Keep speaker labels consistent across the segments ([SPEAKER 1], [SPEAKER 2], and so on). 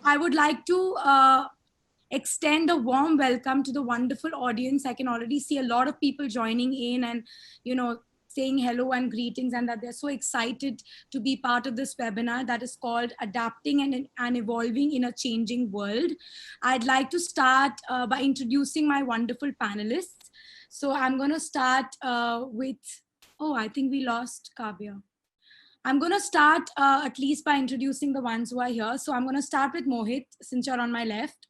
[SPEAKER 1] I would like to extend a warm welcome to the wonderful audience. I can already see a lot of people joining in and, saying hello and greetings, and that they're so excited to be part of this webinar that is called Adapting and Evolving in a Changing World. I'd like to start by introducing my wonderful panelists. So I'm going to start with, oh, I think we lost Kavya. I'm going to start at least by introducing the ones who are here. So I'm going to start with Mohit, since you're on my left.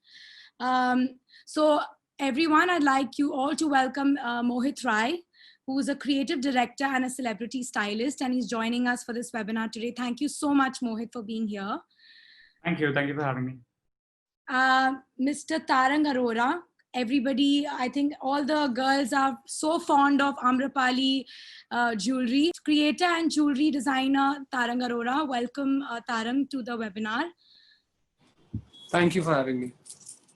[SPEAKER 1] So everyone, I'd like you all to welcome Mohit Rai, who is a creative director and a celebrity stylist, and he's joining us for this webinar today. Thank you so much, Mohit, for being here.
[SPEAKER 2] Thank you. Thank you for having me.
[SPEAKER 1] Mr. Tarang Arora. Everybody, I think all the girls are so fond of Amrapali jewelry. Creator and jewelry designer Tarang Arora. Welcome, Tarang, to the webinar.
[SPEAKER 3] Thank you for having me.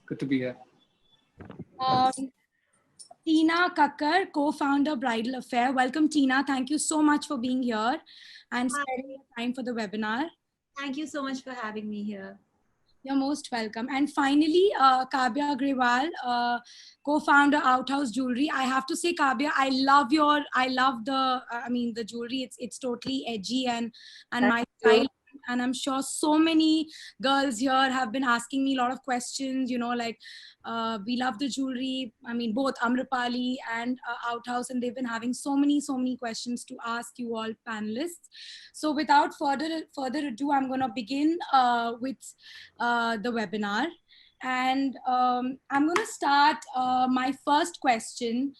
[SPEAKER 3] Good to be here.
[SPEAKER 1] Tina Kakkar, co-founder Bridal Affair. Welcome, Tina. Thank you so much for being here and spending your time for the webinar.
[SPEAKER 4] Thank you so much for having me here.
[SPEAKER 1] You're most welcome. And finally, Kavya Agrawal, co-founder Outhouse Jewelry. I have to say, Kavya, I love the jewelry. It's totally edgy and my style. And I'm sure so many girls here have been asking me a lot of questions, we love the jewelry. I mean, both Amrapali and Outhouse, and they've been having so many questions to ask you all panelists. So without further ado, I'm going to begin with the webinar. And I'm going to start my first question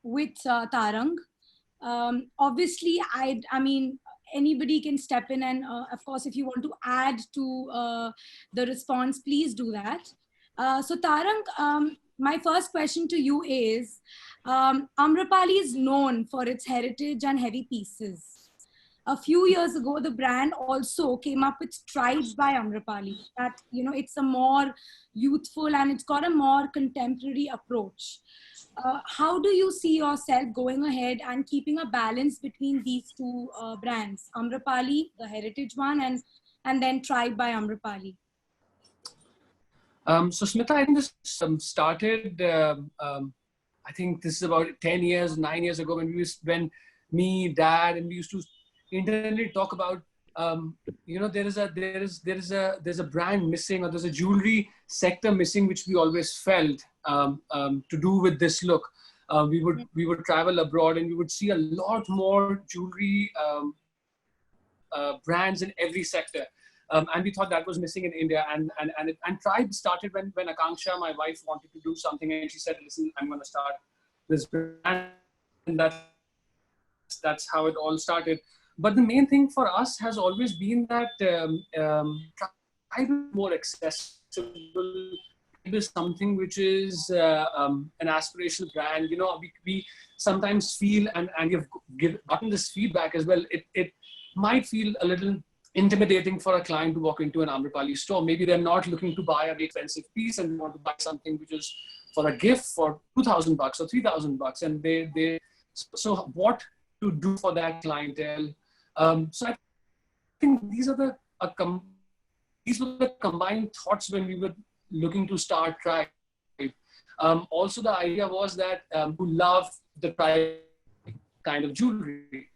[SPEAKER 1] with Tarang. Obviously, anybody can step in, and of course, if you want to add to the response, please do that. So Tarang, my first question to you is, Amrapali is known for its heritage and heavy pieces. A few years ago, the brand also came up with Tribes by Amrapali. That, it's a more youthful and it's got a more contemporary approach. How do you see yourself going ahead and keeping a balance between these two brands, Amrapali, the heritage one, and then Tribe by Amrapali?
[SPEAKER 3] So Smita, I think this started, I think this is about 9 years ago when me, Dad, and we used to internally talk about, there's a brand missing, or there's a jewelry sector missing, which we always felt to do with this look. We would travel abroad and we would see a lot more jewelry brands in every sector. And we thought that was missing in India. And Tribe started when Akanksha, my wife, wanted to do something, and she said, listen, I'm going to start this brand. And that's how it all started. But the main thing for us has always been that Tribe is more accessible. Tribe is something which is an aspirational brand. We sometimes feel, and you've gotten this feedback as well, it might feel a little intimidating for a client to walk into an Amrapali store. Maybe they're not looking to buy a very expensive piece and want to buy something which is for a gift for $2,000 or $3,000, and so what to do for that clientele? So I think these are these were the combined thoughts when we were looking to start Tribe. Also, the idea was that who love the Tribe kind of jewelry.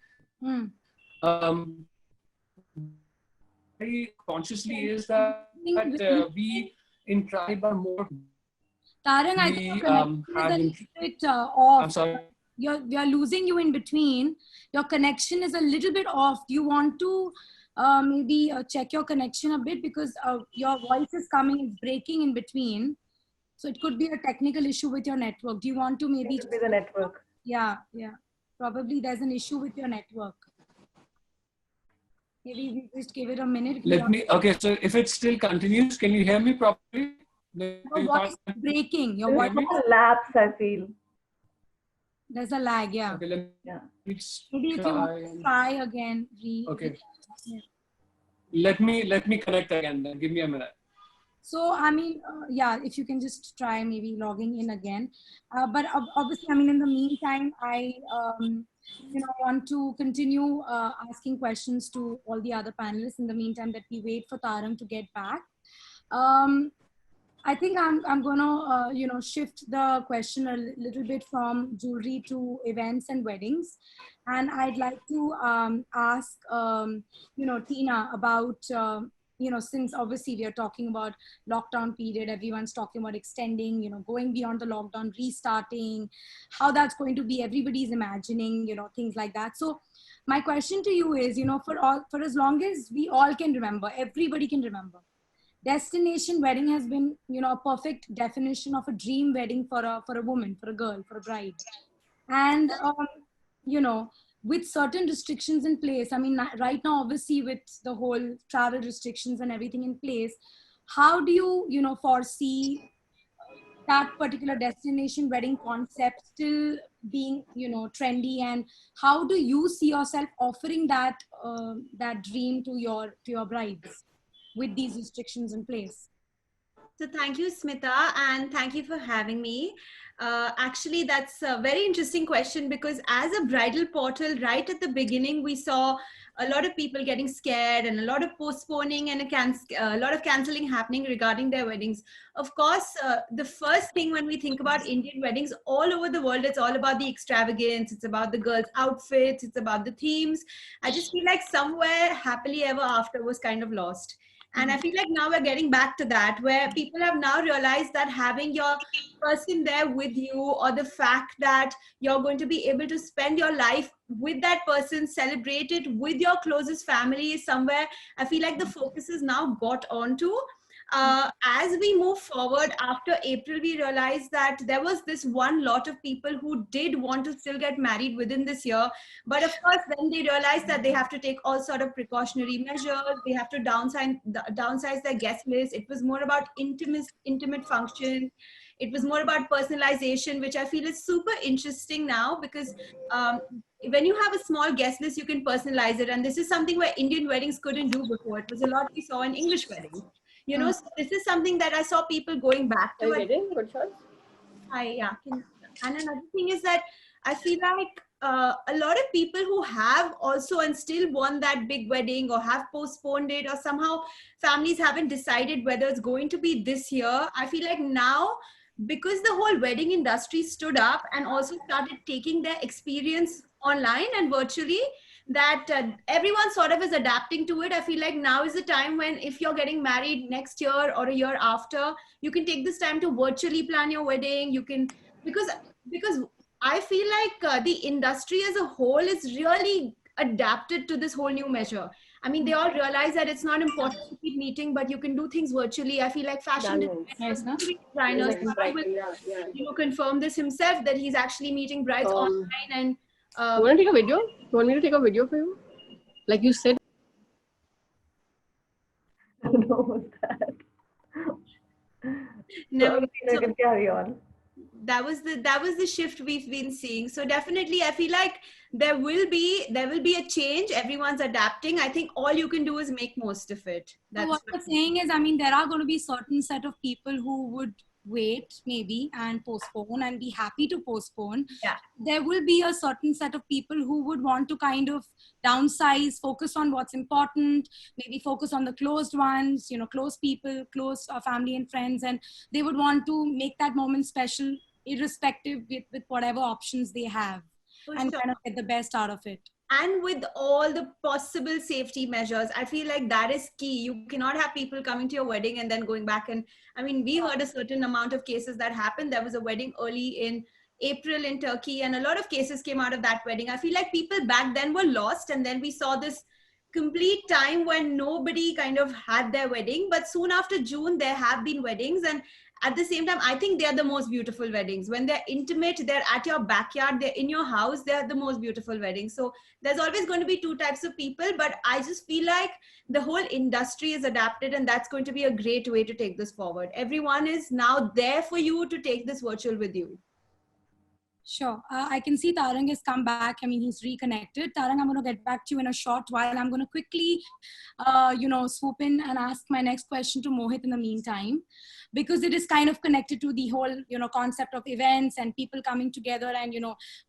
[SPEAKER 3] Very consciously is that we in Tribe are more.
[SPEAKER 1] Tarang, I think your connection is a bit off.
[SPEAKER 3] I'm sorry.
[SPEAKER 1] We are losing you in between. Your connection is a little bit off. Do you want to maybe check your connection a bit, because your voice is coming, it's breaking in between. So it could be a technical issue with your network. Do you want to maybe?
[SPEAKER 5] It could be the network.
[SPEAKER 1] Yeah. Probably there's an issue with your network. Maybe we just give it a minute.
[SPEAKER 3] Okay, so if it still continues, can you hear me properly?
[SPEAKER 1] Your voice is breaking. Your voice.
[SPEAKER 5] There's a lapse, I feel.
[SPEAKER 1] There's a lag, yeah.
[SPEAKER 3] Okay,
[SPEAKER 1] maybe if you want to try again.
[SPEAKER 3] Okay. Yeah. Let me connect again then. Give me a minute.
[SPEAKER 1] So, yeah, if you can just try maybe logging in again. But obviously, in the meantime, I want to continue asking questions to all the other panelists in the meantime that we wait for Tarang to get back. I think I'm gonna shift the question a little bit from jewelry to events and weddings, and I'd like to ask Tina about since obviously we are talking about lockdown period, everyone's talking about extending, going beyond the lockdown, restarting, how that's going to be. Everybody's imagining things like that. So my question to you is, for as long as we all can remember, everybody can remember, destination wedding has been a perfect definition of a dream wedding for a woman, for a girl, for a bride. And you know with certain restrictions in place, I mean, right now obviously with the whole travel restrictions and everything in place, how do you foresee that particular destination wedding concept still being trendy, and how do you see yourself offering that dream to your brides with these restrictions in place?
[SPEAKER 4] So thank you, Smita, and thank you for having me. Actually, that's a very interesting question because as a bridal portal, right at the beginning, we saw a lot of people getting scared and a lot of postponing and a lot of canceling happening regarding their weddings. Of course, the first thing when we think about Indian weddings all over the world, it's all about the extravagance. It's about the girls' outfits. It's about the themes. I just feel like somewhere happily ever after was kind of lost. And I feel like now we're getting back to that, where people have now realized that having your person there with you, or the fact that you're going to be able to spend your life with that person, celebrate it with your closest family, is somewhere I feel like the focus is now got onto. As we move forward after April, we realized that there was this one lot of people who did want to still get married within this year. But of course, then they realized that they have to take all sort of precautionary measures. They have to downsize their guest list. It was more about intimate functions. It was more about personalization, which I feel is super interesting now because when you have a small guest list, you can personalize it. And this is something where Indian weddings couldn't do before. It was a lot we saw in English weddings. So this is something that I saw people going back to.
[SPEAKER 6] Are you getting good shots?
[SPEAKER 4] And another thing is that I feel like a lot of people who have also and still want that big wedding or have postponed it, or somehow families haven't decided whether it's going to be this year. I feel like now, because the whole wedding industry stood up and also started taking their experience online and virtually, that everyone sort of is adapting to it. I feel like now is the time when, if you're getting married next year or a year after, you can take this time to virtually plan your wedding. You can, because I feel like the industry as a whole is really adapted to this whole new measure. I mean, they all realize that it's not important to keep meeting, but you can do things virtually. I feel like fashion designers will confirm this himself, that he's actually meeting brides online. And
[SPEAKER 6] you want to take a video? You want me to take a video for you? Like you said.
[SPEAKER 5] No, that.
[SPEAKER 4] Never.
[SPEAKER 5] So you can carry on.
[SPEAKER 4] That was the shift we've been seeing. So definitely, I feel like there will be a change. Everyone's adapting. I think all you can do is make most of it.
[SPEAKER 1] So what I'm saying is, I mean, there are going to be certain set of people who would wait maybe and postpone and be happy to postpone.
[SPEAKER 4] Yeah.
[SPEAKER 1] There will be a certain set of people who would want to kind of downsize, focus on what's important, maybe focus on the closed ones, close people, close family and friends, and they would want to make that moment special, irrespective with whatever options they have, and kind of get the best out of it.
[SPEAKER 4] And with all the possible safety measures, I feel like that is key. You cannot have people coming to your wedding and then going back. And I mean, we heard a certain amount of cases that happened. There was a wedding early in April in Turkey, and a lot of cases came out of that wedding. I feel like people back then were lost, and then we saw this complete time when nobody kind of had their wedding. But soon after June, there have been weddings, and at the same time, I think they're the most beautiful weddings. When they're intimate, they're at your backyard, they're in your house, they're the most beautiful weddings. So there's always going to be two types of people, but I just feel like the whole industry is adapted, and that's going to be a great way to take this forward. Everyone is now there for you to take this virtual with you.
[SPEAKER 1] Sure. I can see Tarang has come back. I mean, he's reconnected. Tarang, I'm going to get back to you in a short while. I'm going to quickly, swoop in and ask my next question to Mohit in the meantime, because it is kind of connected to the whole, concept of events and people coming together. And,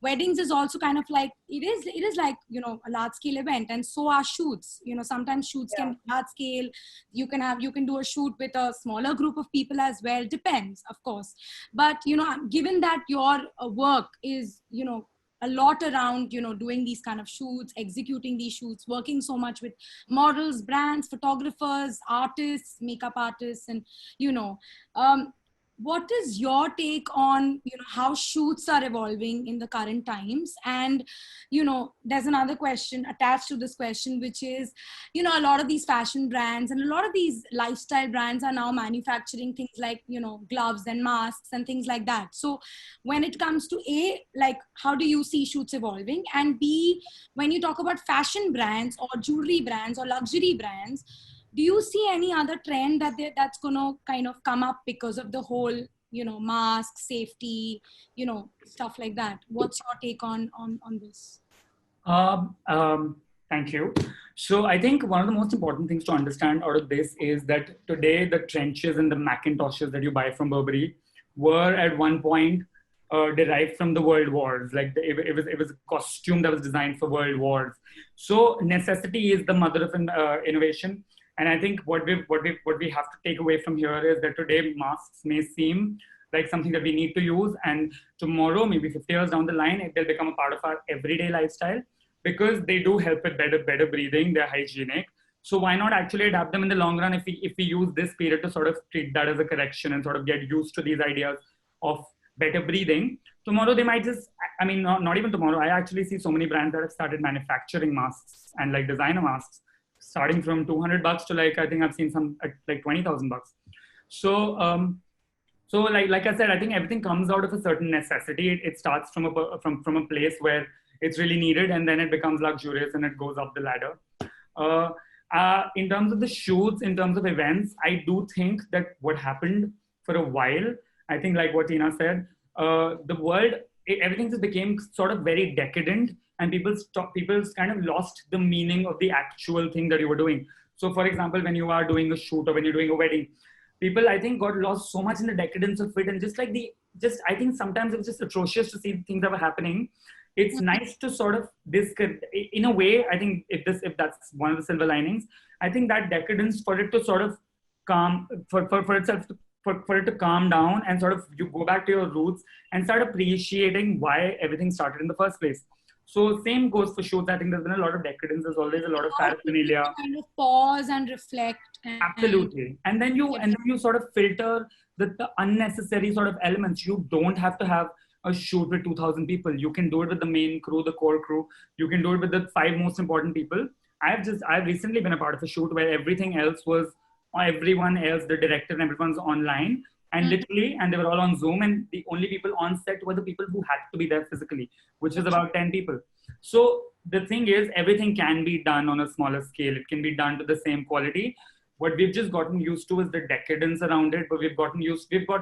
[SPEAKER 1] weddings is also kind of like, it is like, a large scale event. And so are shoots. Sometimes shoots can be large scale. You can do a shoot with a smaller group of people as well. Depends, of course. But, given that your work is, a lot around, doing these kind of shoots, executing these shoots, working so much with models, brands, photographers, artists, makeup artists, and, what is your take on, how shoots are evolving in the current times? And, there's another question attached to this question, which is, a lot of these fashion brands and a lot of these lifestyle brands are now manufacturing things like, gloves and masks and things like that. So when it comes to A, like, how do you see shoots evolving? And B, when you talk about fashion brands or jewelry brands or luxury brands, do you see any other trend that's going to kind of come up because of the whole, mask, safety, stuff like that? What's your take on this?
[SPEAKER 2] Thank you. So I think one of the most important things to understand out of this is that today the trenches and the Macintoshes that you buy from Burberry were at one point derived from the world wars. Like it was a costume that was designed for world wars. So necessity is the mother of innovation. And I think what we have to take away from here is that today masks may seem like something that we need to use, and tomorrow, maybe 50 years down the line, they'll become a part of our everyday lifestyle because they do help with better breathing. They're hygienic. So why not actually adapt them in the long run if we use this period to sort of treat that as a correction and sort of get used to these ideas of better breathing. Tomorrow they might just, I mean, not even tomorrow. I actually see so many brands that have started manufacturing masks and like designer masks, starting from $200 to like, I think I've seen some at like $20,000. So, so like I said, I think everything comes out of a certain necessity. It starts from a place where it's really needed, and then it becomes luxurious and it goes up the ladder. In terms of the shoots, in terms of events, I do think that what happened for a while, I think like what Tina said, the world, everything just became sort of very decadent, and people kind of lost the meaning of the actual thing that you were doing. So for example, when you are doing a shoot or when you're doing a wedding, people, I think, got lost so much in the decadence of it. And I think sometimes it was just atrocious to see things that were happening. It's nice to sort of in a way, I think if that's one of the silver linings, I think that decadence, for it to sort of calm, for it to calm down and sort of you go back to your roots and start appreciating why everything started in the first place. So same goes for shoots. I think there's been a lot of decadence. There's always a lot of paraphernalia.
[SPEAKER 1] Kind of pause and reflect.
[SPEAKER 2] Absolutely. And then you sort of filter the unnecessary sort of elements. You don't have to have a shoot with 2,000 people. You can do it with the main crew, the core crew. You can do it with the 5 most important people. I've recently been a part of a shoot where everything else was, everyone else, the director and everyone's online. And literally, and they were all on Zoom, and the only people on set were the people who had to be there physically, which was about 10 people. So the thing is, everything can be done on a smaller scale. It can be done to the same quality. What we've just gotten used to is the decadence around it, but we've gotten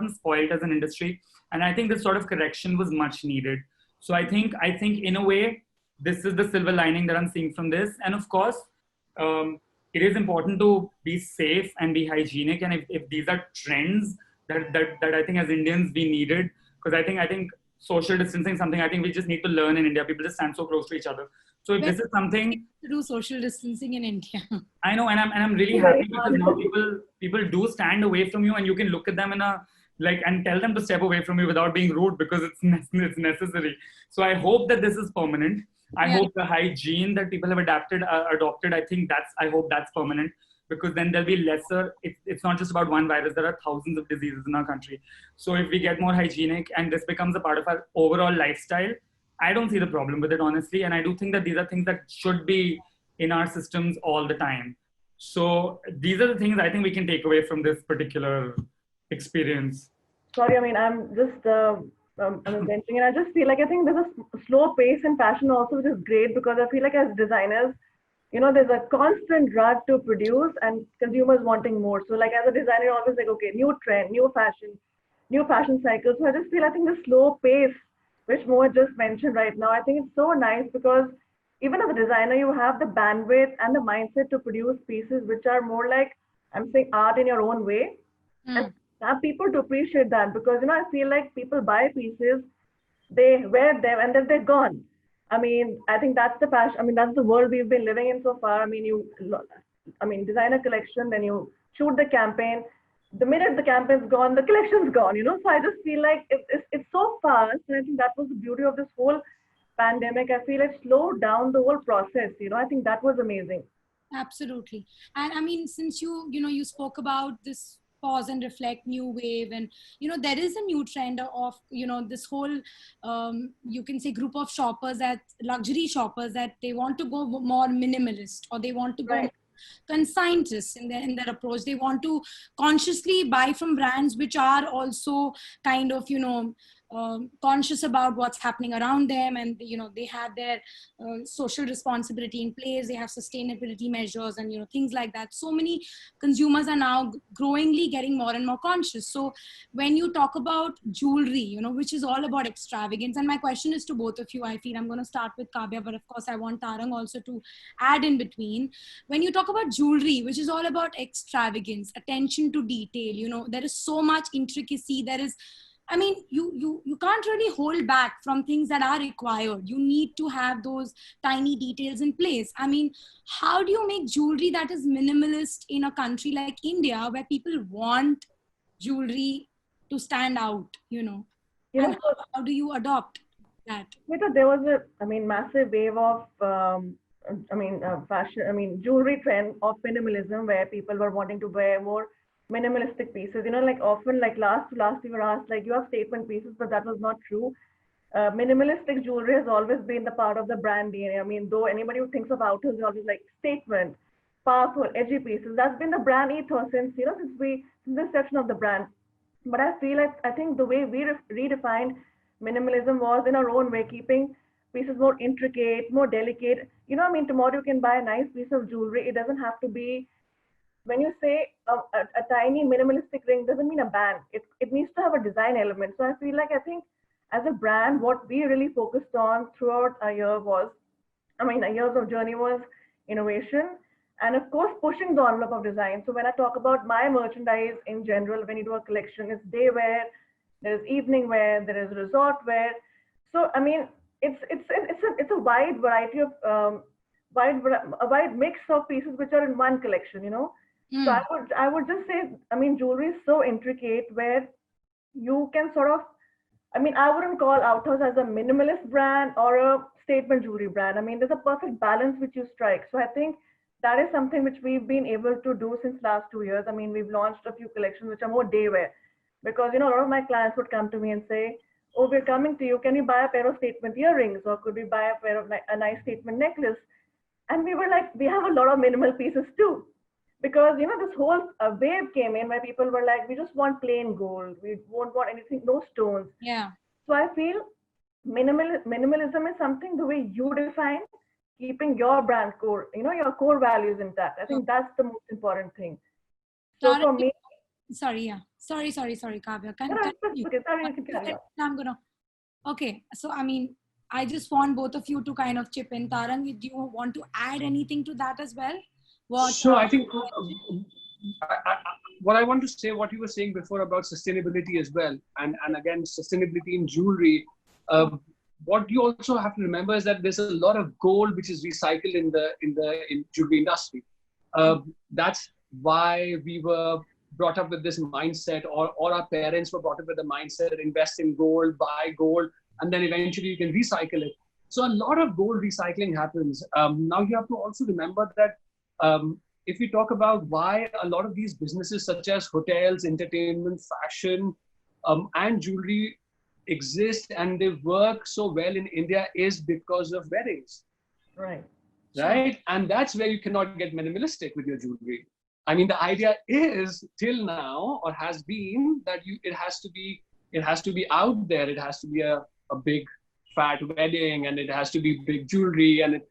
[SPEAKER 2] spoiled as an industry. And I think this sort of correction was much needed. So I think in a way, this is the silver lining that I'm seeing from this. And of course, it is important to be safe and be hygienic. And if these are trends that I think as Indians we needed, because I think social distancing is something I think we just need to learn in India. People just stand so close to each other. So if this is something
[SPEAKER 1] to do social distancing in India.
[SPEAKER 2] I know, and I'm really happy because now people do stand away from you, and you can look at them and tell them to step away from you without being rude, because it's necessary. So I hope that this is permanent. I hope the hygiene that people have adopted, I hope that's permanent, because then there'll be lesser, it's not just about one virus, there are thousands of diseases in our country. So if we get more hygienic and this becomes a part of our overall lifestyle, I don't see the problem with it, honestly. And I do think that these are things that should be in our systems all the time. So these are the things I think we can take away from this particular experience.
[SPEAKER 5] Sorry, I mean, I'm just I'm venting, and I just feel like I think there's a slow pace in fashion also, which is great, because I feel like as designers, there's a constant drug to produce and consumers wanting more. So like as a designer, you're always like, okay, new trend, new fashion cycle. So I just feel, I think the slow pace which Mohit just mentioned right now, I think it's so nice because even as a designer, you have the bandwidth and the mindset to produce pieces which are more like, I'm saying, art in your own way. And have people to appreciate that because, I feel like people buy pieces, they wear them, and then they're gone. I mean, I think that's the passion. I mean, that's the world we've been living in so far. Design a collection, then you shoot the campaign. The minute the campaign's gone, the collection's gone, So I just feel like it's so fast. And I think that was the beauty of this whole pandemic. I feel it slowed down the whole process. I think that was amazing.
[SPEAKER 1] Absolutely. And I mean, since you spoke about this pause and reflect new wave, and there is a new trend of this whole you can say group of shoppers, that luxury shoppers, that they want to go more minimalist, or they want to go
[SPEAKER 5] Right.
[SPEAKER 1] conscientious in their approach. They want to consciously buy from brands which are also kind of conscious about what's happening around them, and they have their social responsibility in place, they have sustainability measures, and things like that. So many consumers are now growingly getting more and more conscious. So when you talk about jewelry, which is all about extravagance, and my question is to both of you, I feel I'm going to start with Kavya, but of course I want Tarang also to add in between. When you talk about jewelry, which is all about extravagance, attention to detail, there is so much intricacy, there is, I mean, you can't really hold back from things that are required. You need to have those tiny details in place. I mean, how do you make jewelry that is minimalist in a country like India, where people want jewelry to stand out, And how do you adopt that?
[SPEAKER 5] There was a, massive wave of, fashion, jewelry trend of minimalism where people were wanting to wear more minimalistic pieces. Like often, like last we were asked, like, you have statement pieces, but that was not true. Minimalistic jewelry has always been the part of the brand DNA. I mean, though anybody who thinks of outfits is always like statement, powerful, edgy pieces. That's been the brand ethos since the inception of the brand. But I feel like I think the way we redefined minimalism was in our own way, keeping pieces more intricate, more delicate. Tomorrow you can buy a nice piece of jewelry. It doesn't have to be, when you say a tiny minimalistic ring, doesn't mean a band. It needs to have a design element. So I feel like, I think as a brand, what we really focused on throughout our year was, our years of journey was innovation, and of course pushing the envelope of design. So when I talk about my merchandise in general, when you do a collection, it's day wear, there is evening wear, there is resort wear. So it's a wide variety of a wide mix of pieces which are in one collection. So I would just say, jewelry is so intricate where you can sort of, I wouldn't call Outhouse as a minimalist brand or a statement jewelry brand. There's a perfect balance which you strike. So I think that is something which we've been able to do since last 2 years. We've launched a few collections which are more day wear, because a lot of my clients would come to me and say, oh, we're coming to you, can you buy a pair of statement earrings, or could we buy a pair of a nice statement necklace? And we were like, we have a lot of minimal pieces too. Because this whole wave came in where people were like, we just want plain gold, we won't want anything, no stones.
[SPEAKER 1] Yeah.
[SPEAKER 5] So I feel minimalism is something the way you define, keeping your brand core, your core values intact. I think that's the most important thing. So for me,
[SPEAKER 1] sorry, Kavya, okay, so I just want both of you to kind of chip in. Tarang, do you want to add anything to that as well?
[SPEAKER 3] So I think what I want to say, what you were saying before about sustainability as well, and again, sustainability in jewelry, what you also have to remember is that there's a lot of gold which is recycled in jewelry industry. That's why we were brought up with this mindset, or our parents were brought up with the mindset, invest in gold, buy gold, and then eventually you can recycle it. So a lot of gold recycling happens. Now you have to also remember that if we talk about why a lot of these businesses such as hotels, entertainment, fashion, and jewelry exist and they work so well in India is because of weddings.
[SPEAKER 5] Right.
[SPEAKER 3] Right? And that's where you cannot get minimalistic with your jewelry. The idea is till now, or has been, that it has to be out there. It has to be a big fat wedding, and it has to be big jewelry. And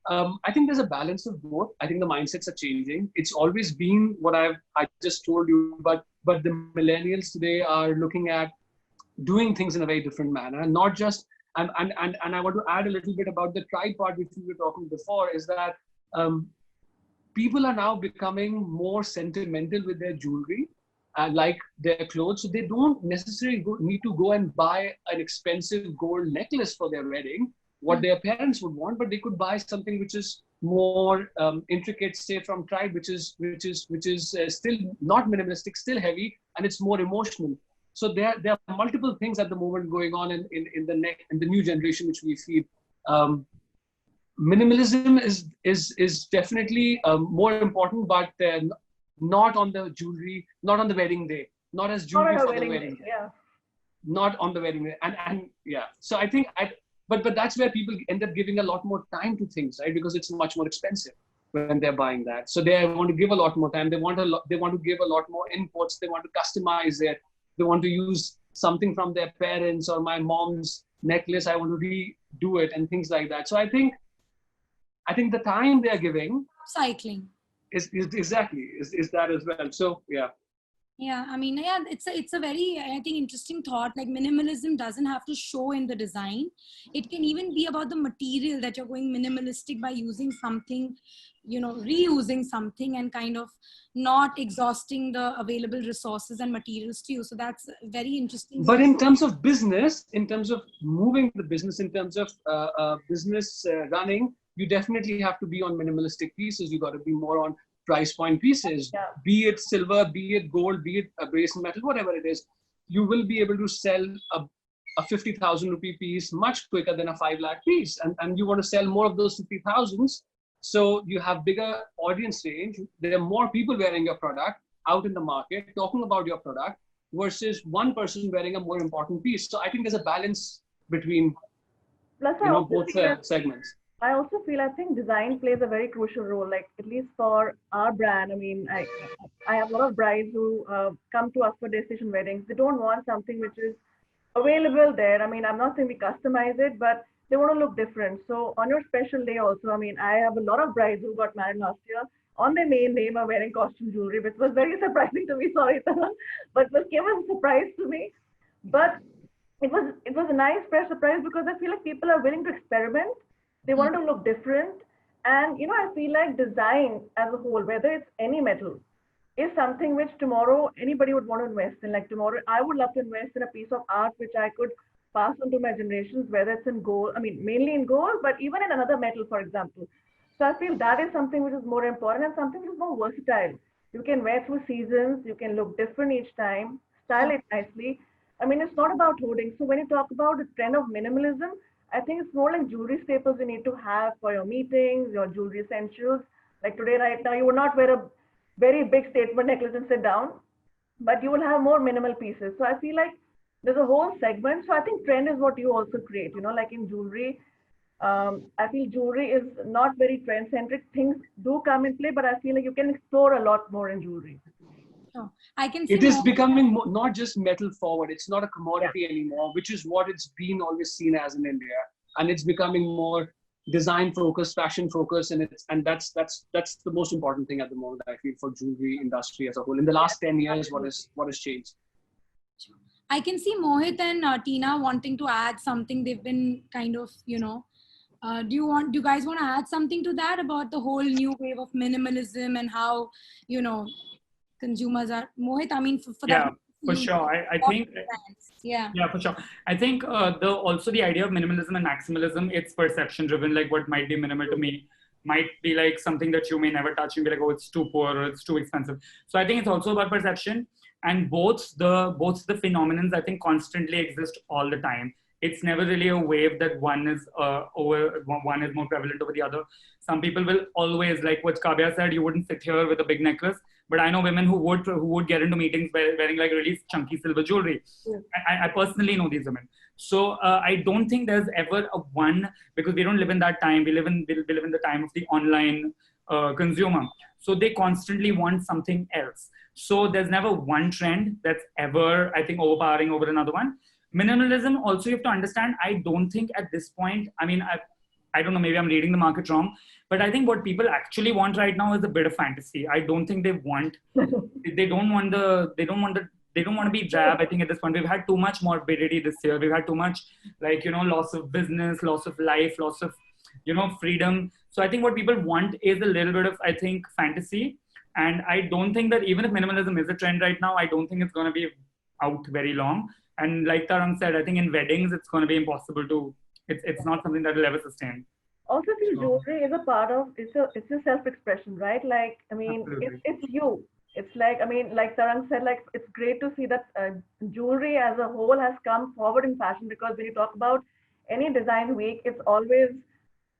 [SPEAKER 3] I think there's a balance of both. I think the mindsets are changing. It's always been what I just told you, but the millennials today are looking at doing things in a very different manner, not just, and I want to add a little bit about the tribe part, which we were talking before, is that people are now becoming more sentimental with their jewelry, like their clothes. So they don't necessarily need to go and buy an expensive gold necklace for their wedding, what their parents would want, but they could buy something which is more intricate, say from tribe, which is still not minimalistic, still heavy, and it's more emotional. So there are multiple things at the moment going on in the new generation, which we feel. Minimalism is definitely more important, but not on the jewelry, not on the wedding day, not as jewelry for the wedding day.
[SPEAKER 5] Yeah.
[SPEAKER 3] Not on the wedding day, and yeah. So I think but that's where people end up giving a lot more time to things, right? Because it's much more expensive when they're buying that. So they want to give a lot more time. They want to give a lot more inputs. They want to customize it. They want to use something from their parents, or my mom's necklace, I want to redo it, and things like that. So I think the time they're giving
[SPEAKER 1] Cycling.
[SPEAKER 3] is exactly that as well. So yeah.
[SPEAKER 1] Yeah, I mean, yeah, it's a very, I think, interesting thought. Like, minimalism doesn't have to show in the design. It can even be about the material, that you're going minimalistic by using something, reusing something, and kind of not exhausting the available resources and materials to you. So that's very interesting.
[SPEAKER 3] But in terms of business, in terms of moving the business, in terms of business running, you definitely have to be on minimalistic pieces. You got to be more on price point pieces, be it silver, be it gold, be it a base metal, whatever it is. You will be able to sell a 50,000 rupee piece much quicker than a 5 lakh piece. And you want to sell more of those 50,000s. So you have bigger audience range. There are more people wearing your product out in the market, talking about your product, versus one person wearing a more important piece. So I think there's a balance between both segments.
[SPEAKER 5] I also feel, I think design plays a very crucial role, like at least for our brand. I mean, I have a lot of brides who come to us for destination weddings. They don't want something which is available there. I mean, I'm not saying we customize it, but they want to look different. So on your special day also, I mean, I have a lot of brides who got married last year. On their main day, are wearing costume jewelry, which was very surprising to me. Sorry, Taran, but it came as a surprise to me. But it was a nice fresh surprise, because I feel like people are willing to experiment. They want to look different. And, I feel like design as a whole, whether it's any metal, is something which tomorrow anybody would want to invest in. Like tomorrow, I would love to invest in a piece of art which I could pass on to my generations, whether it's in gold, I mean, mainly in gold, but even in another metal, for example. So I feel that is something which is more important, and something which is more versatile. You can wear through seasons, you can look different each time, style it nicely. I mean, it's not about hoarding. So when you talk about the trend of minimalism, I think it's more like jewelry staples you need to have for your meetings, your jewelry essentials. Like today, right now, you would not wear a very big statement necklace and sit down, but you will have more minimal pieces. So I feel like there's a whole segment. So I think trend is what you also create, like in jewelry. I feel jewelry is not very trend centric. Things do come in play, but I feel like you can explore a lot more in jewelry.
[SPEAKER 1] I can see
[SPEAKER 3] it is becoming more, not just metal forward. It's not a commodity anymore, which is what it's been always seen as in India. And it's becoming more design focused, fashion focused, and that's the most important thing at the moment, I feel, for jewelry industry as a whole. In the last 10 years, what has changed?
[SPEAKER 1] I can see Mohit and Tina wanting to add something. They've been kind of, do you guys want to add something to that about the whole new wave of minimalism and how, consumers are? Mohit, I mean, for that.
[SPEAKER 2] For sure. I think, yeah, for sure. I think also the idea of minimalism and maximalism, it's perception driven. Like what might be minimal to me might be like something that you may never touch and be like, oh, it's too poor or it's too expensive. So I think it's also about perception, and both the phenomenons, I think, constantly exist all the time. It's never really a wave that one is more prevalent over the other. Some people will always, like what Kavya said, you wouldn't sit here with a big necklace. But I know women who would get into meetings wearing like really chunky silver jewelry. Yeah. I personally know these women. So I don't think there's ever a one, because we don't live in that time. We live in the time of the online consumer. So they constantly want something else. So there's never one trend that's ever, I think, overpowering over another one. Minimalism also, you have to understand, I don't think at this point, I mean, I don't know, maybe I'm reading the market wrong, but I think what people actually want right now is a bit of fantasy. I don't think they don't want the they don't want to be drab. I think at this point, we've had too much morbidity this year. We've had too much, like, loss of business, loss of life, loss of, freedom. So I think what people want is a little bit of, I think, fantasy. And I don't think that even if minimalism is a trend right now, I don't think it's going to be out very long. And like Tarang said, I think in weddings, it's going to be impossible to, it's not something that will ever sustain.
[SPEAKER 5] Also, I feel jewelry is a part of, it's a self-expression, right? Like, I mean, it's you. It's like, I mean, like Tarang said, like, it's great to see that jewelry as a whole has come forward in fashion, because when you talk about any design week, it's always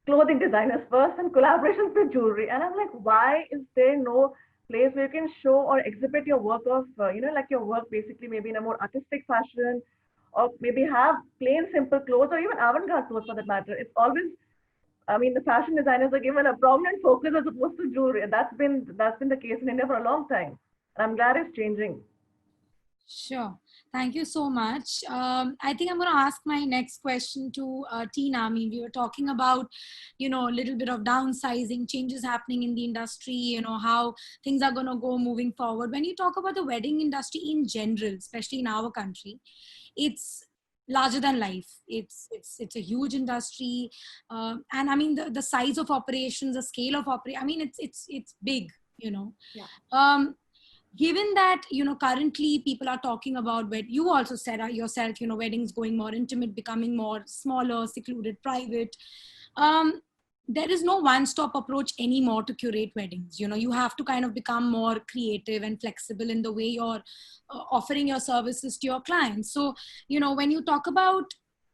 [SPEAKER 5] clothing designers first and collaborations with jewelry. And I'm like, why is there no place where you can show or exhibit your work of, like your work basically maybe in a more artistic fashion, or maybe have plain, simple clothes, or even avant-garde clothes for that matter. It's always, I mean, the fashion designers are given a prominent focus as opposed to jewelry. And that's been the case in India for a long time. And I'm glad it's changing.
[SPEAKER 1] Sure. Thank you so much. I think I'm going to ask my next question to Tina. I mean, we were talking about, a little bit of downsizing, changes happening in the industry, how things are going to go moving forward. When you talk about the wedding industry in general, especially in our country, it's larger than life. It's a huge industry. And I mean, the size of operations, the scale of operation, I mean, it's big,
[SPEAKER 4] Yeah.
[SPEAKER 1] Given that, currently people are talking about, you also said yourself, weddings going more intimate, becoming more smaller, secluded, private. There is no one-stop approach anymore to curate weddings. You have to kind of become more creative and flexible in the way you're offering your services to your clients. So, when you talk about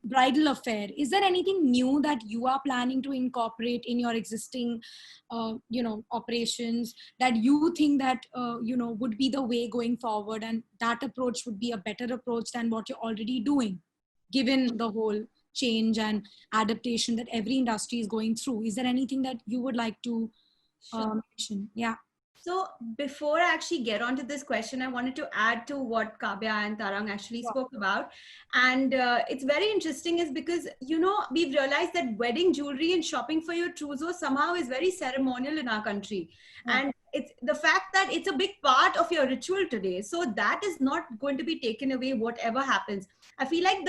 [SPEAKER 1] bridal affair, is there anything new that you are planning to incorporate in your existing operations that you think that would be the way going forward, and that approach would be a better approach than what you're already doing, given the whole change and adaptation that every industry is going through? Is there anything that you would like to mention? Yeah.
[SPEAKER 4] So before I actually get onto this question, I wanted to add to what Kavya and Tarang actually spoke about. And it's very interesting is because, we've realized that wedding jewelry and shopping for your trousseau somehow is very ceremonial in our country. And it's the fact that it's a big part of your ritual today. So that is not going to be taken away, whatever happens. I feel like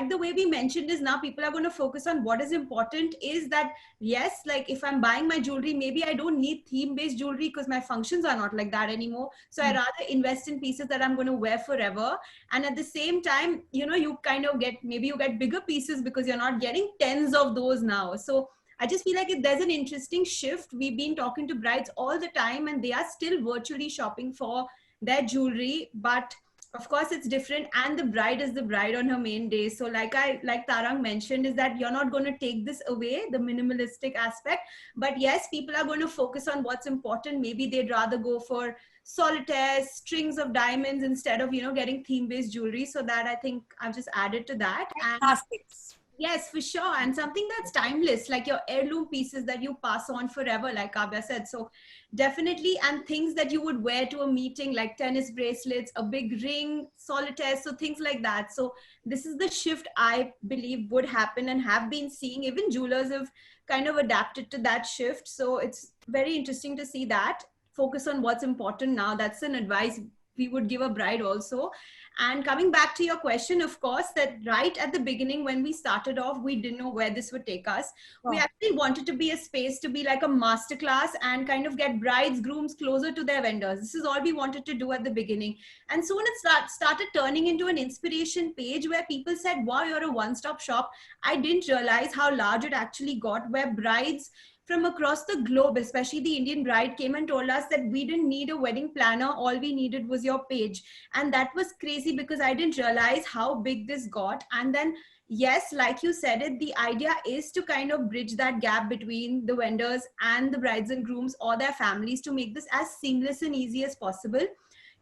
[SPEAKER 4] the way we mentioned is now people are going to focus on what is important is that, yes, like if I'm buying my jewelry, maybe I don't need theme-based jewelry because my functions are not like that anymore. So I rather invest in pieces that I'm going to wear forever. And at the same time, you kind of maybe you get bigger pieces because you're not getting tens of those now. So I just feel like there's an interesting shift. We've been talking to brides all the time and they are still virtually shopping for their jewelry, but of course it's different, and the bride is the bride on her main day. So like Tarang mentioned, is that you're not going to take this away, the minimalistic aspect, but yes, people are going to focus on what's important. Maybe they'd rather go for solitaires, strings of diamonds instead of getting theme-based jewelry. So that, I think I've just added to that. And
[SPEAKER 1] Plastics.
[SPEAKER 4] yes, for sure. And something that's timeless, like your heirloom pieces that you pass on forever, like Kavya said. So definitely, and things that you would wear to a meeting, like tennis bracelets, a big ring, solitaire, so things like that. So this is the shift I believe would happen and have been seeing. Even jewelers have kind of adapted to that shift. So it's very interesting to see that. Focus on what's important now. That's an advice we would give a bride also. And coming back to your question, of course, that right at the beginning, when we started off, we didn't know where this would take us. We actually wanted to be a space to be like a masterclass and kind of get brides, grooms closer to their vendors. This is all we wanted to do at the beginning. And soon it started turning into an inspiration page where people said, wow, you're a one-stop shop. I didn't realize how large it actually got, where brides from across the globe, especially the Indian bride, came and told us that we didn't need a wedding planner. All we needed was your page. And that was crazy because I didn't realize how big this got. And then, yes, like you said it, the idea is to kind of bridge that gap between the vendors and the brides and grooms or their families to make this as seamless and easy as possible.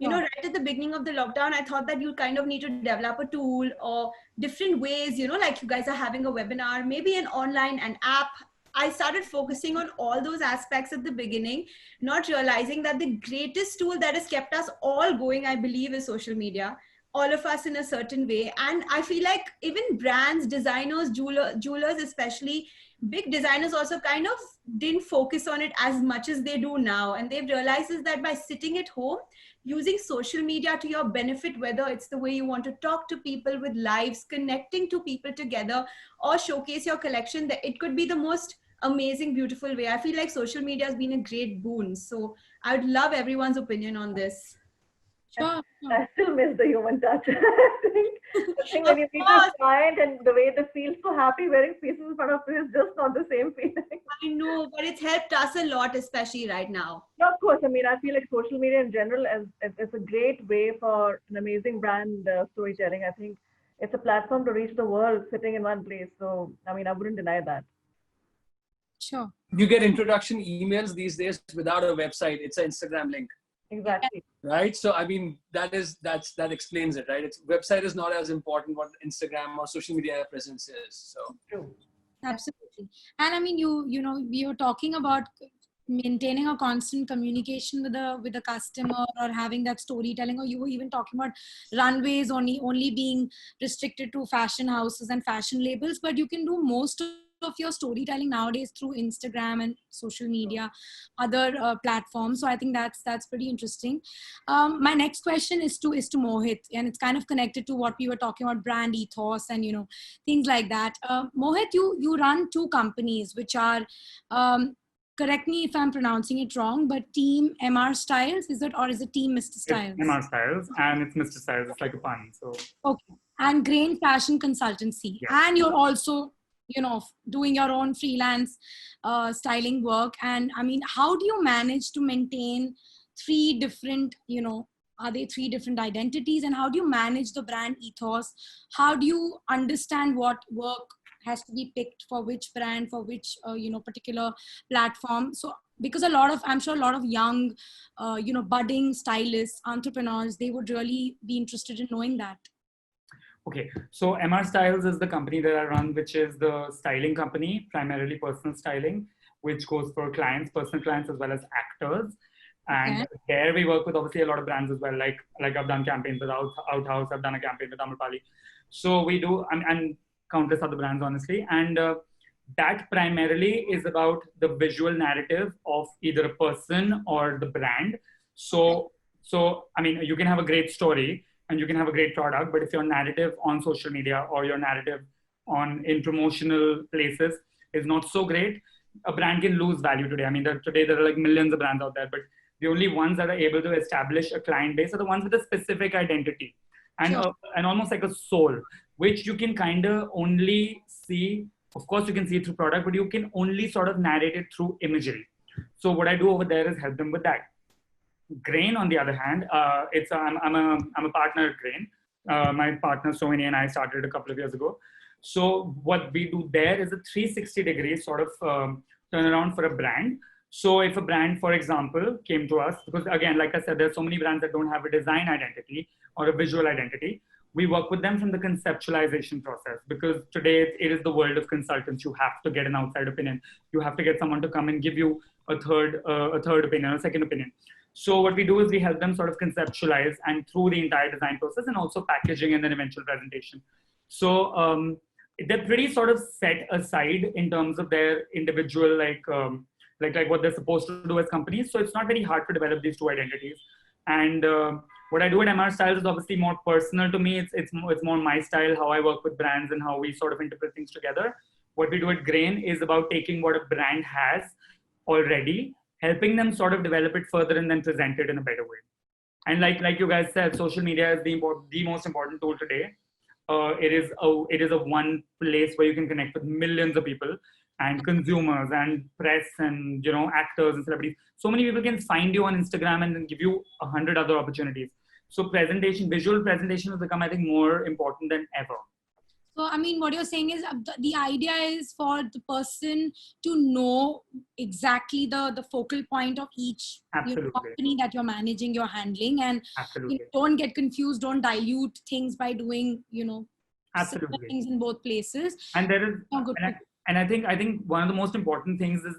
[SPEAKER 4] Right at the beginning of the lockdown, I thought that you kind of need to develop a tool or different ways, like you guys are having a webinar, maybe an app. I started focusing on all those aspects at the beginning, not realizing that the greatest tool that has kept us all going, I believe, is social media. all of us in a certain way. And I feel like even brands, designers, jewelers especially, big designers also kind of didn't focus on it as much as they do now. And they've realized is that by sitting at home, using social media to your benefit, whether it's the way you want to talk to people with lives, connecting to people together, or showcase your collection, that it could be the most amazing, beautiful way. I feel like social media has been a great boon. So I would love everyone's opinion on this.
[SPEAKER 1] Sure.
[SPEAKER 5] I still miss the human touch. I think when you meet a client and the way they feel so happy wearing pieces in front of you is just not the same feeling.
[SPEAKER 4] I know, but it's helped us a lot, especially right now.
[SPEAKER 5] Yeah, of course. I mean, I feel like social media in general is a great way for an amazing brand storytelling. I think it's a platform to reach the world sitting in one place. So, I mean, I wouldn't deny that.
[SPEAKER 1] Sure.
[SPEAKER 3] You get introduction emails these days without a website. It's an Instagram link.
[SPEAKER 5] Exactly.
[SPEAKER 3] Right. So, I mean, that explains it, right? It's website is not as important what Instagram or social media presence is. So
[SPEAKER 5] True.
[SPEAKER 1] Absolutely. And I mean, you know, we were talking about maintaining a constant communication with the customer, or having that storytelling, or you were even talking about runways only being restricted to fashion houses and fashion labels, but you can do most of your storytelling nowadays through Instagram and social media, other platforms. So I think that's pretty interesting. My next question is to Mohit, and it's kind of connected to what we were talking about, brand ethos and, you know, things like that. Mohit, you run two companies which are, correct me if I'm pronouncing it wrong, but Team MR Styles, is it, or is it Team Mr. Styles?
[SPEAKER 2] It's MR Styles and it's Mr. Styles. It's like a pun. So
[SPEAKER 1] okay, and Grain Fashion Consultancy,
[SPEAKER 2] yeah.
[SPEAKER 1] And you're also, you know, doing your own freelance styling work. And I mean, how do you manage to maintain three different, you know, are they three different identities, and how do you manage the brand ethos? How do you understand what work has to be picked for which brand, for which you know, particular platform? So because I'm sure a lot of young you know, budding stylists, entrepreneurs, they would really be interested in knowing that.
[SPEAKER 2] Okay, so MR Styles is the company that I run, which is the styling company, primarily personal styling, which goes for clients, personal clients, as well as actors. And there we work with obviously a lot of brands as well. Like I've done campaigns with Outhouse, I've done a campaign with Amrpali. So we do, and countless other brands, honestly. And that primarily is about the visual narrative of either a person or the brand. So I mean, you can have a great story and you can have a great product, but if your narrative on social media or your narrative in promotional places is not so great, a brand can lose value today. I mean, today there are like millions of brands out there, but the only ones that are able to establish a client base are the ones with a specific identity and and almost like a soul, which you can kind of only see. Of course, you can see it through product, but you can only sort of narrate it through imagery. So what I do over there is help them with that. Grain, on the other hand, I'm a partner at Grain. My partner Sohini and I started a couple of years ago. So what we do there is a 360-degree sort of turnaround for a brand. So if a brand, for example, came to us, because again, like I said, there's so many brands that don't have a design identity or a visual identity. We work with them from the conceptualization process, because today it is the world of consultants. You have to get an outside opinion. You have to get someone to come and give you a third opinion, a second opinion. So what we do is we help them sort of conceptualize, and through the entire design process, and also packaging and then eventual presentation. So they're pretty sort of set aside in terms of their individual, like what they're supposed to do as companies. So it's not very hard to develop these two identities. And what I do at MR Styles is obviously more personal to me. It's more my style, how I work with brands and how we sort of interpret things together. What we do at Grain is about taking what a brand has already, helping them sort of develop it further and then present it in a better way. And like you guys said, social media is the most important tool today. It is a one place where you can connect with millions of people and consumers and press and, you know, actors and celebrities. So many people can find you on Instagram and then give you 100 other opportunities. So visual presentation has become, I think, more important than ever.
[SPEAKER 1] So, I mean, what you're saying is the idea is for the person to know exactly the focal point of each company that you're managing, you're handling, and you know, don't get confused, don't dilute things by doing, you know, similar things in both places.
[SPEAKER 2] And there is, and I think one of the most important things is,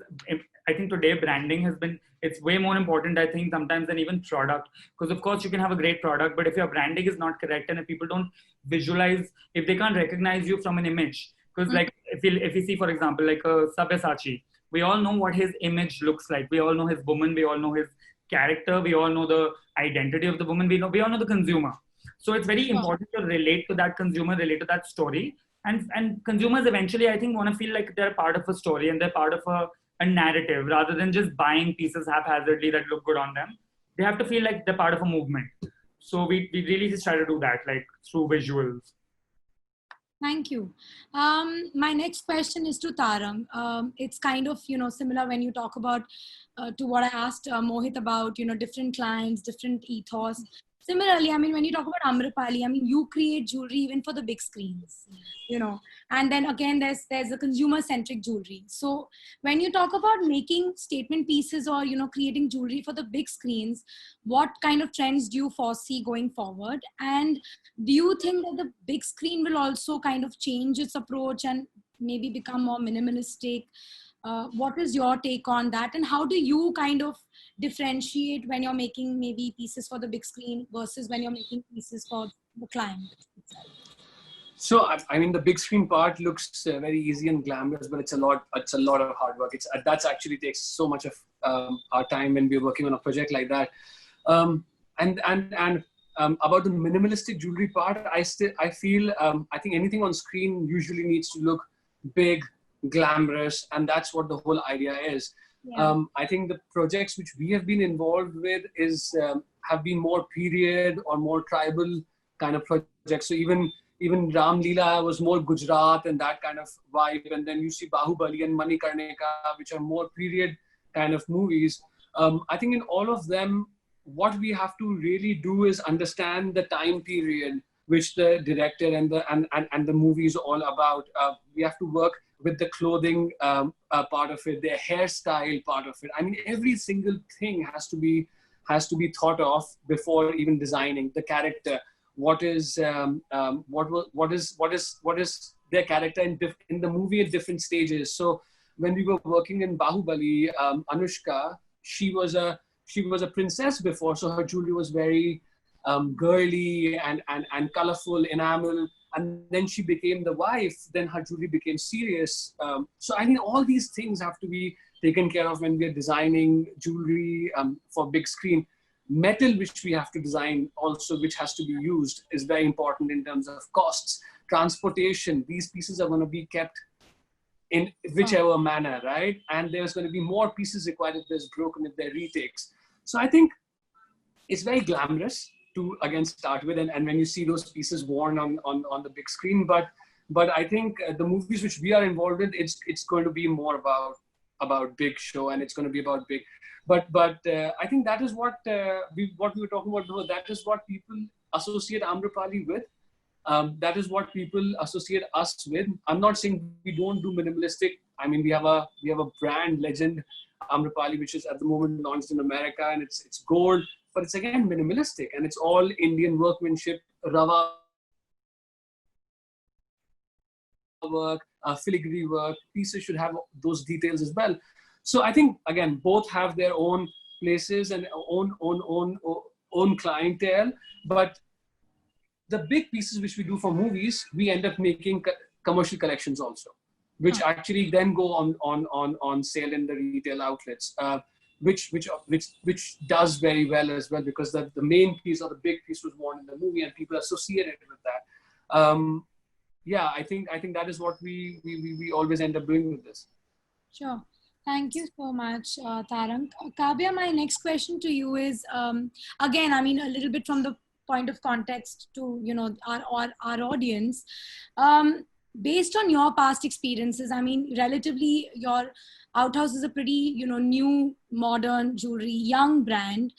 [SPEAKER 2] I think today branding it's way more important, I think, sometimes than even product. Because of course you can have a great product, but if your branding is not correct and if people don't visualize, if they can't recognize you from an image, because like if you see, for example, like Sabyasachi, we all know what his image looks like. We all know his woman. We all know his character. We all know the identity of the woman. We all know the consumer. So it's very important to relate to that consumer, relate to that story. And consumers eventually, I think, want to feel like they're part of a story and they're part of a narrative rather than just buying pieces haphazardly that look good on them. They have to feel like they're part of a movement. So we really just try to do that, like through visuals.
[SPEAKER 1] Thank you. My next question is to Tarang. It's kind of, similar when you talk about to what I asked Mohit about, different clients, different ethos. Similarly, I mean, when you talk about Amrapali, I mean, you create jewelry even for the big screens, and then again, there's a consumer-centric jewelry. So when you talk about making statement pieces or, creating jewelry for the big screens, what kind of trends do you foresee going forward? And do you think that the big screen will also kind of change its approach and maybe become more minimalistic? What is your take on that? And how do you kind of differentiate when you're making maybe pieces for the big screen versus when you're making pieces for the client itself?
[SPEAKER 3] So, I mean, the big screen part looks very easy and glamorous, but it's a lot of hard work. That's actually takes so much of our time when we're working on a project like that. And about the minimalistic jewelry part, I feel, I think anything on screen usually needs to look big, glamorous, and that's what the whole idea is. Yeah. I think the projects which we have been involved with have been more period or more tribal kind of projects. So even Ram Leela was more Gujarat and that kind of vibe, and then you see Bahubali and Manikarnika, which are more period kind of movies. I think in all of them, what we have to really do is understand the time period which the director and the movie is all about. We have to work with the clothing part of it, the hairstyle part of it. I mean, every single thing has to be thought of before even designing the character. What is their character in the movie at different stages? So when we were working in Bahubali, Anushka, she was a princess before, so her jewelry was very girly and colorful, enamel. And then she became the wife, then her jewelry became serious. So I mean, all these things have to be taken care of when we're designing jewelry for big screen. Metal, which we have to design also, which has to be used, is very important in terms of costs. Transportation, these pieces are going to be kept in whichever manner, right? And there's going to be more pieces required if there's broken, if there are retakes. So I think it's very glamorous to again start with, and when you see those pieces worn on the big screen, but I think the movies which we are involved in, it's going to be more about big show, and it's going to be about big. But I think that is what we were talking about before. That is what people associate Amrapali with. That is what people associate us with. I'm not saying we don't do minimalistic. I mean, we have a brand legend, Amrapali, which is at the moment launched in America, and it's gold. But it's again minimalistic, and it's all Indian workmanship, Rawa work, filigree work. Pieces should have those details as well. So I think again, both have their own places and own clientele. But the big pieces which we do for movies, we end up making commercial collections also, which actually then go on sale in the retail outlets. Which does very well as well, because the main piece or the big piece was worn in the movie and people associated with that. Yeah, I think that is what we always end up doing with this.
[SPEAKER 1] Sure. Thank you so much, Tarang. Kavya, my next question to you is, again, I mean, a little bit from the point of context to, our audience. Based on your past experiences, I mean, relatively your Outhouse is a pretty, new, modern jewelry, young brand,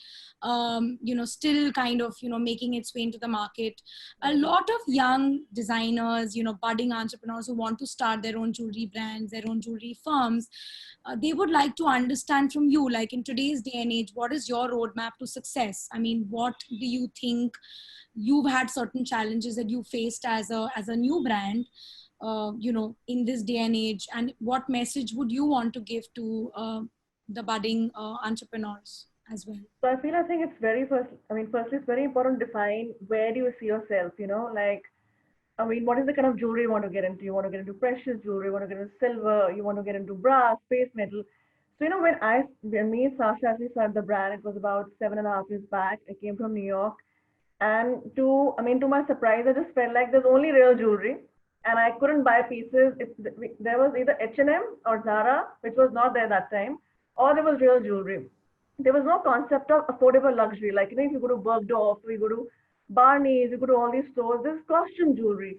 [SPEAKER 1] still kind of, making its way into the market. A lot of young designers, budding entrepreneurs who want to start their own jewelry brands, their own jewelry firms, they would like to understand from you, like in today's day and age, what is your roadmap to success? I mean, what do you think you've had certain challenges that you faced as a new brand? In this day and age, and what message would you want to give to the budding entrepreneurs as well?
[SPEAKER 5] So I think it's firstly, it's very important to define where do you see yourself, like, what is the kind of jewelry you want to get into? You want to get into precious jewelry, you want to get into silver, you want to get into brass, space metal. So, when me and Sasha actually started the brand, it was about 7.5 years back. I came from New York. And to my surprise, I just felt like there's only real jewelry and I couldn't buy pieces. There was either H&M or Zara, which was not there that time, or there was real jewelry. There was no concept of affordable luxury. Like, if you go to Bergdorf, we go to Barney's, you go to all these stores, there's costume jewelry.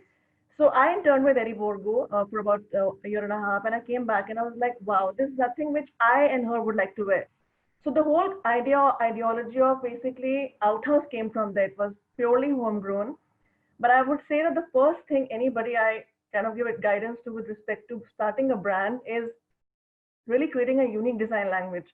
[SPEAKER 5] So I interned with Eddie Borgo for about a year and a half, and I came back and I was like, wow, this is nothing which I and her would like to wear. So the whole ideology of basically Outhouse came from there. It was purely homegrown. But I would say that the first thing anybody I kind of give it guidance to with respect to starting a brand is really creating a unique design language.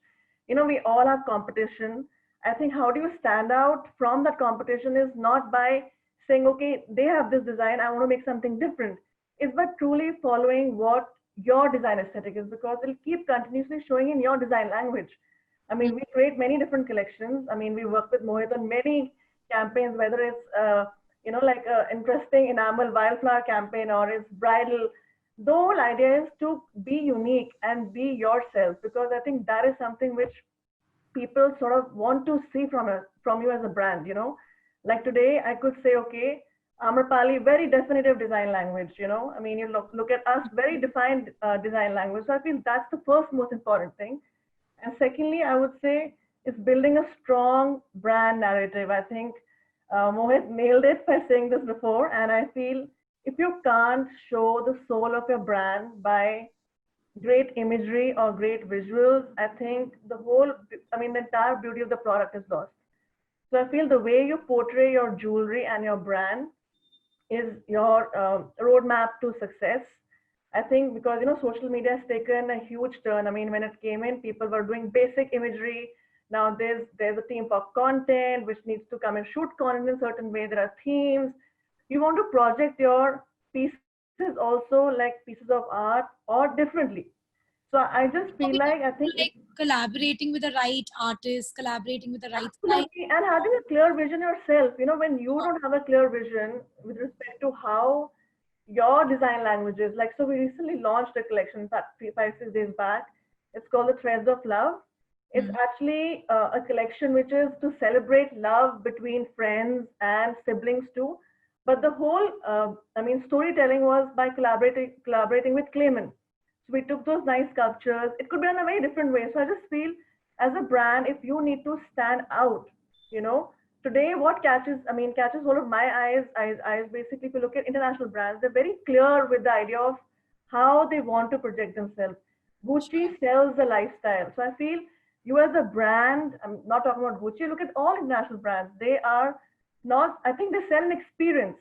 [SPEAKER 5] We all have competition. I think how do you stand out from that competition is not by saying, okay, they have this design, I want to make something different. It's by truly following what your design aesthetic is, because it'll keep continuously showing in your design language. We create many different collections. We work with Mohit on many campaigns, whether it's, like an interesting enamel wildflower campaign or it's bridal. The whole idea is to be unique and be yourself, because I think that is something which people sort of want to see from you as a brand, Like today, I could say, okay, Amrapali, very definitive design language, you look at us, very defined design language. So I feel that's the first most important thing. And secondly, I would say is building a strong brand narrative. I think Mohit nailed it by saying this before. And I feel if you can't show the soul of your brand by great imagery or great visuals, I think the entire beauty of the product is lost. So I feel the way you portray your jewelry and your brand is your roadmap to success. I think because, social media has taken a huge turn. When it came in, people were doing basic imagery. Now there's a team for content, which needs to come and shoot content in a certain way. There are themes. You want to project your pieces also like pieces of art or differently. So I just feel like, I think
[SPEAKER 1] collaborating with the right artist, collaborating with the right
[SPEAKER 5] style. And having a clear vision yourself, when you don't have a clear vision with respect to how your design languages, like, so we recently launched a collection 5-6 days back. It's called the Threads of Love. It's actually a collection which is to celebrate love between friends and siblings too. But the whole, storytelling was by collaborating with Clayman. So we took those nice sculptures. It could be in a very different way. So I just feel as a brand, if you need to stand out, today, what catches all of my eyes basically, if you look at international brands, they're very clear with the idea of how they want to project themselves. Gucci sells a lifestyle. So I feel you as a brand, I'm not talking about Gucci, look at all international brands. They are not, I think they sell an experience.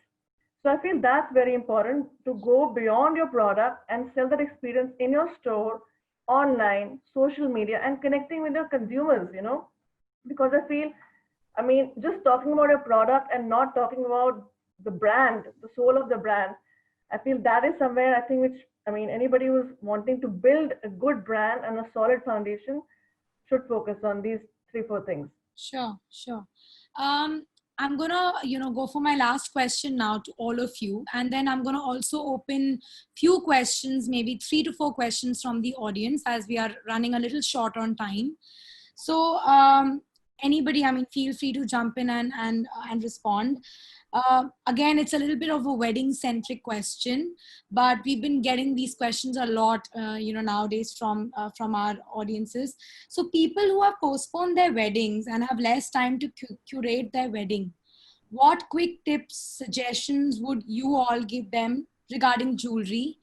[SPEAKER 5] So I feel that's very important to go beyond your product and sell that experience in your store, online, social media, and connecting with your consumers, because I feel, just talking about your product and not talking about the brand, the soul of the brand, I feel that is somewhere I think which, anybody who's wanting to build a good brand and a solid foundation should focus on these 3-4 things.
[SPEAKER 1] Sure. I'm gonna, go for my last question now to all of you. And then I'm gonna also open few questions, maybe 3 to 4 questions from the audience, as we are running a little short on time. So, anybody, feel free to jump in and respond. Again, it's a little bit of a wedding centric question, but we've been getting these questions a lot, nowadays from our audiences. So people who have postponed their weddings and have less time to curate their wedding, what quick tips, suggestions would you all give them regarding jewelry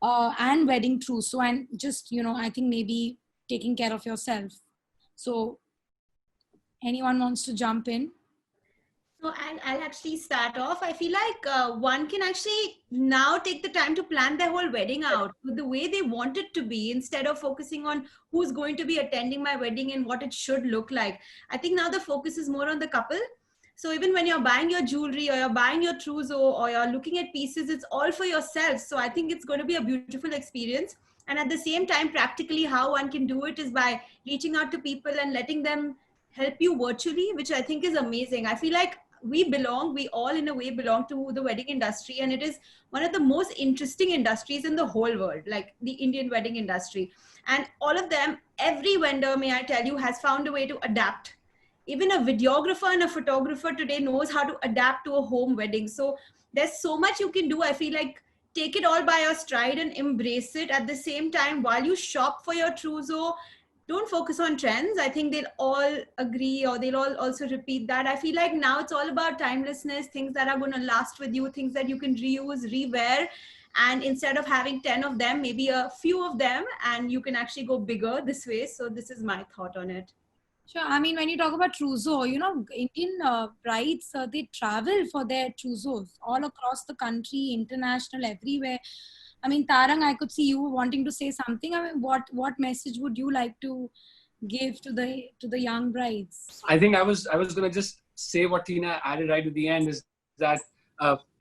[SPEAKER 1] and wedding trousseau, and just, I think maybe taking care of yourself? So anyone wants to jump in?
[SPEAKER 4] So I'll actually start off. I feel like one can actually now take the time to plan their whole wedding out with the way they want it to be, instead of focusing on who's going to be attending my wedding and what it should look like. I think now the focus is more on the couple. So even when you're buying your jewelry or you're buying your trousseau or you're looking at pieces, it's all for yourself. So I think it's going to be a beautiful experience. And at the same time, practically how one can do it is by reaching out to people and letting them help you virtually, which I think is amazing. I feel like we all in a way belong to the wedding industry, and it is one of the most interesting industries in the whole world, like the Indian wedding industry. And all of them, every vendor, may I tell you, has found a way to adapt. Even a videographer and a photographer today knows how to adapt to a home wedding. So there's so much you can do. I feel like take it all by your stride and embrace it. At the same time, while you shop for your trousseau, don't focus on trends. I think they'll all agree, or they'll all also repeat that. I feel like now it's all about timelessness, things that are going to last with you, things that you can reuse, rewear. And instead of having 10 of them, maybe a few of them, and you can actually go bigger this way. So this is my thought on it.
[SPEAKER 1] Sure. I mean, when you talk about trousseau, you know, Indian brides, they travel for their trousseaux all across the country, international, everywhere. I mean, Tarang, I could see you wanting to say something. I mean, what message would you like to give to the young brides?
[SPEAKER 3] I think I was going to just say what Tina added right at the end, is that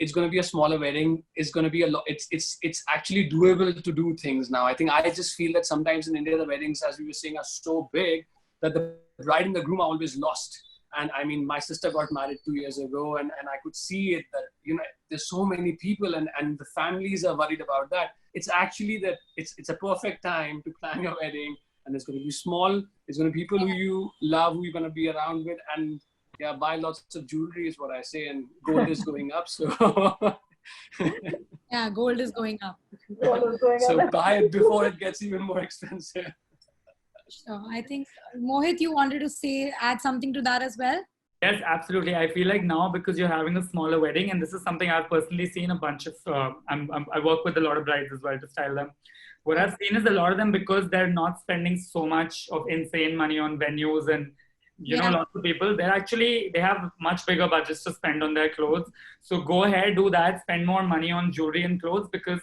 [SPEAKER 3] it's going to be a smaller wedding. It's going to be a lot. It's actually doable to do things now. I think I just feel that sometimes in India, the weddings, as we were saying, are so big that the bride and the groom are always lost. And I mean, my sister got married 2 years ago, and I could see it that, you know, there's so many people, and the families are worried about that. It's actually that it's a perfect time to plan your wedding, and it's going to be small. It's going to be people who you love, who you're going to be around with, and yeah, buy lots of jewelry is what I say, and gold is going up. So
[SPEAKER 1] Yeah, gold is going up.
[SPEAKER 3] So buy it before it gets even more expensive.
[SPEAKER 1] Sure. I think Mohit, you wanted to add something to that as well?
[SPEAKER 2] Yes, absolutely. I feel like now, because you're having a smaller wedding, and this is something I've personally seen a bunch of, I work with a lot of brides as well to style them. What I've seen is a lot of them, because they're not spending so much of insane money on venues and, you know, lots of people, they have much bigger budgets to spend on their clothes. So go ahead, do that, spend more money on jewelry and clothes, because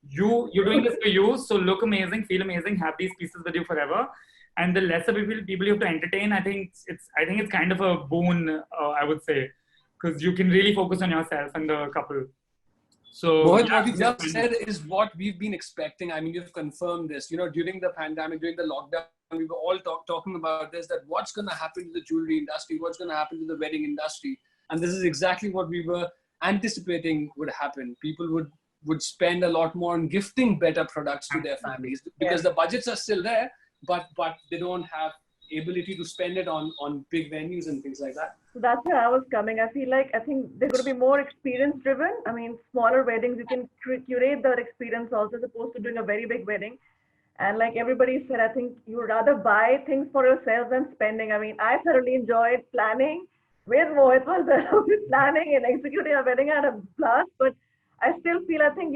[SPEAKER 2] you're doing this for you. So look amazing, feel amazing, have these pieces with you forever. And the lesser people you have to entertain, I think it's kind of a boon, I would say, because you can really focus on yourself and the couple. So
[SPEAKER 3] what you just said is what we've been expecting. I mean, you've confirmed this. You know, during the pandemic, during the lockdown, we were all talking about this, that what's going to happen to the jewelry industry, what's going to happen to the wedding industry. And this is exactly what we were anticipating would happen. People would spend a lot more on gifting better products to their families, because the budgets are still there, but they don't have ability to spend it on big venues and things like that.
[SPEAKER 5] So that's where I was coming. I think they're going to be more experience driven. I mean, smaller weddings, you can curate that experience also, as opposed to doing a very big wedding. And like everybody said, I think you would rather buy things for yourself than spending. I mean, I thoroughly enjoyed planning with Mohit, was planning and executing a wedding. I had a blast, but I still feel, I think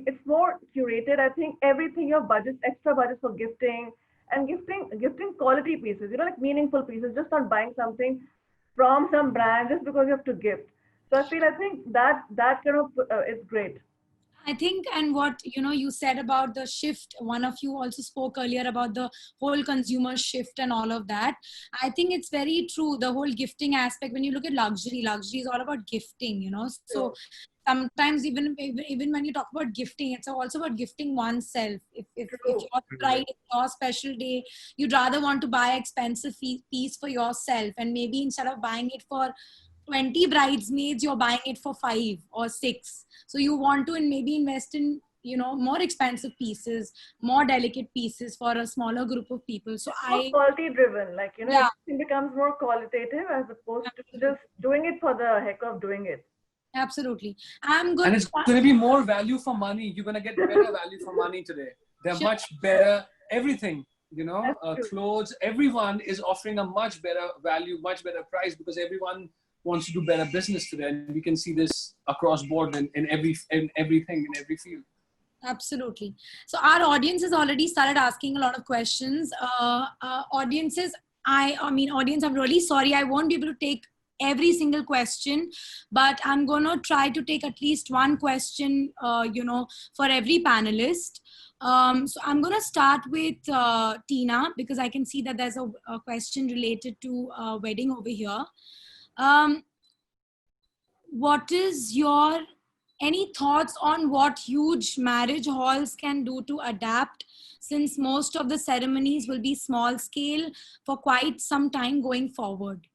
[SPEAKER 5] it's more curated. I think everything, your budget, extra budget for gifting, and gifting quality pieces, you know, like meaningful pieces, just not buying something from some brand just because you have to gift. So I think that kind of is great.
[SPEAKER 1] I think, and what, you know, you said about the shift, one of you also spoke earlier about the whole consumer shift and all of that. I think it's very true. The whole gifting aspect, when you look at luxury is all about gifting, you know. So sometimes even when you talk about gifting, it's also about gifting oneself. If your bride, your special day, you'd rather want to buy an expensive piece for yourself, and maybe instead of buying it for 20 bridesmaids, you're buying it for 5 or 6. So you want to maybe invest in, you know, more expensive pieces, more delicate pieces for a smaller group of people. So
[SPEAKER 5] quality driven, like, you know, it becomes more qualitative as opposed to just doing it for the heck of doing it.
[SPEAKER 1] Absolutely.
[SPEAKER 3] And it's going to be more value for money. You're going to get better value for money today. They're much better, everything, you know, clothes. Everyone is offering a much better value, much better price, because everyone wants to do better business today. And we can see this across board in everything, in every field.
[SPEAKER 1] Absolutely. So our audience has already started asking a lot of questions. Audience, I'm really sorry. I won't be able to take every single question, but I'm going to try to take at least one question, you know, for every panelist. So I'm going to start with Tina, because I can see that there's a question related to wedding over here. What is your Any thoughts on what huge marriage halls can do to adapt, since most of the ceremonies will be small scale for quite some time going forward?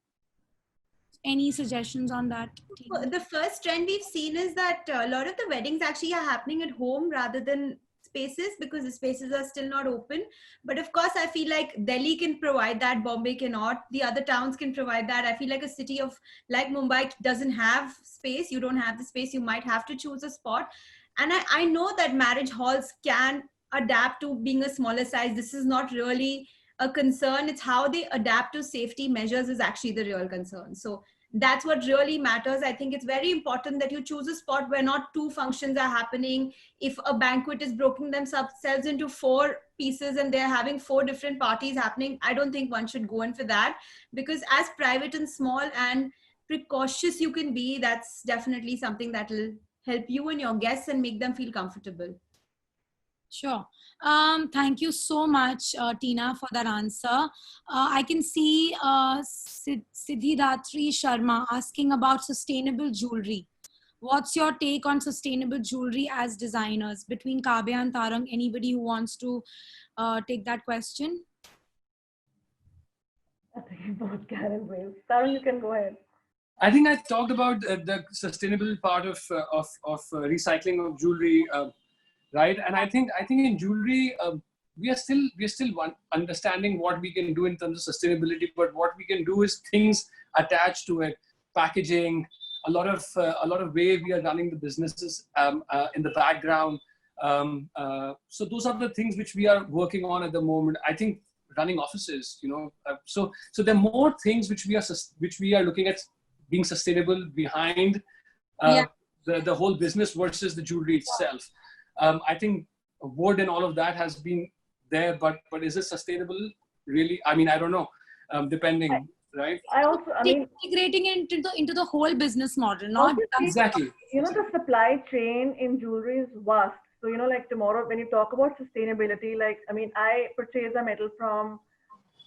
[SPEAKER 1] Any suggestions on that, Tina?
[SPEAKER 4] The first trend we've seen is that a lot of the weddings actually are happening at home rather than spaces, because the spaces are still not open. But of course, I feel like Delhi can provide that, Bombay cannot, the other towns can provide that. I feel like a city of like Mumbai doesn't have space. You don't have the space, you might have to choose a spot. And I know that marriage halls can adapt to being a smaller size. This is not really a concern. It's how they adapt to safety measures is actually the real concern. So that's what really matters. I think it's very important that you choose a spot where not two functions are happening. If a banquet is broken themselves into 4 pieces and they're having 4 different parties happening, I don't think one should go in for that, because as private and small and precautious you can be, that's definitely something that will help you and your guests and make them feel comfortable.
[SPEAKER 1] Sure. Thank you so much, Tina, for that answer. I can see Siddhidatri Sharma asking about sustainable jewelry. What's your take on sustainable jewelry as designers? Between Kavya and Tarang, anybody who wants to take that question?
[SPEAKER 5] I think both can and will. Tarun, you can go ahead.
[SPEAKER 3] I think I talked about the sustainable part of recycling of jewelry, right? And I think in jewelry we are still understanding what we can do in terms of sustainability. But what we can do is things attached to it, packaging, a lot of way we are running the businesses in the background. So those are the things which we are working on at the moment. I think running offices, so there are more things which we are looking at being sustainable behind the whole business versus the jewelry itself. I think wood and all of that has been there, but is it sustainable really? I mean, I don't know, depending, right?
[SPEAKER 1] Integrating it into the whole business model, not
[SPEAKER 3] exactly.
[SPEAKER 5] The supply chain in jewelry is vast. So, like tomorrow when you talk about sustainability, I purchase a metal from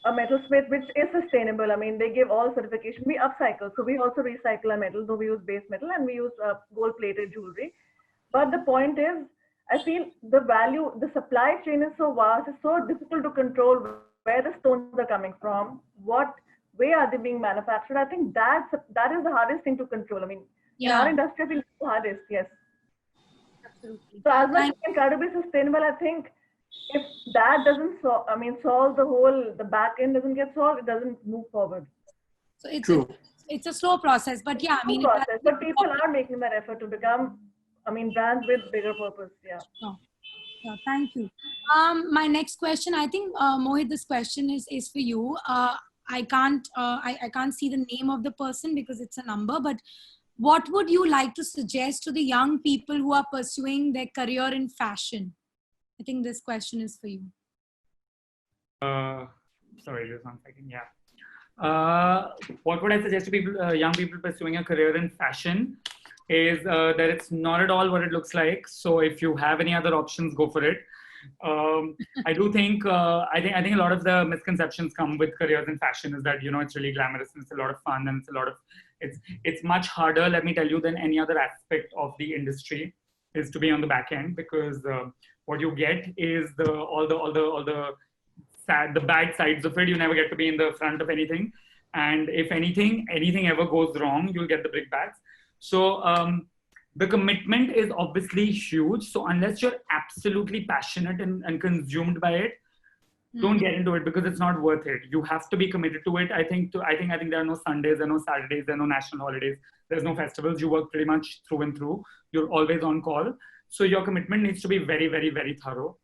[SPEAKER 5] a metalsmith which is sustainable. They give all certification. We upcycle. So we also recycle our metal, though we use base metal and we use gold-plated jewelry. But the point is, I feel the supply chain is so vast, it's so difficult to control where the stones are coming from, what way are they being manufactured. I think that is the hardest thing to control. In our industry, I feel it's the hardest, yes.
[SPEAKER 1] Absolutely.
[SPEAKER 5] So as much as we can try to be sustainable, I think if that doesn't solve the back end doesn't get solved, it doesn't move forward.
[SPEAKER 1] So it's a slow process, but yeah,
[SPEAKER 5] but people are making that effort to become, brands with bigger purpose. Yeah.
[SPEAKER 1] Oh, thank you. My next question, I think Mohit, this question is for you. I can't see the name of the person because it's a number, but what would you like to suggest to the young people who are pursuing their career in fashion? I think this question is for you.
[SPEAKER 2] Sorry, just 1 second. Yeah. What would I suggest to people, young people pursuing a career in fashion is that it's not at all what it looks like. So if you have any other options, go for it. I do think, I think a lot of the misconceptions come with careers in fashion is that, it's really glamorous and it's a lot of fun and it's much harder, let me tell you, than any other aspect of the industry is to be on the back end, because what you get is all the bad sides of it. You never get to be in the front of anything. And if anything ever goes wrong, you'll get the brickbats. So the commitment is obviously huge. So unless you're absolutely passionate and consumed by it, don't get into it, because it's not worth it. You have to be committed to it. I think there are no Sundays, there are no Saturdays, there are no national holidays, there's no festivals. You work pretty much through and through. You're always on call. So your commitment needs to be very, very, very thorough.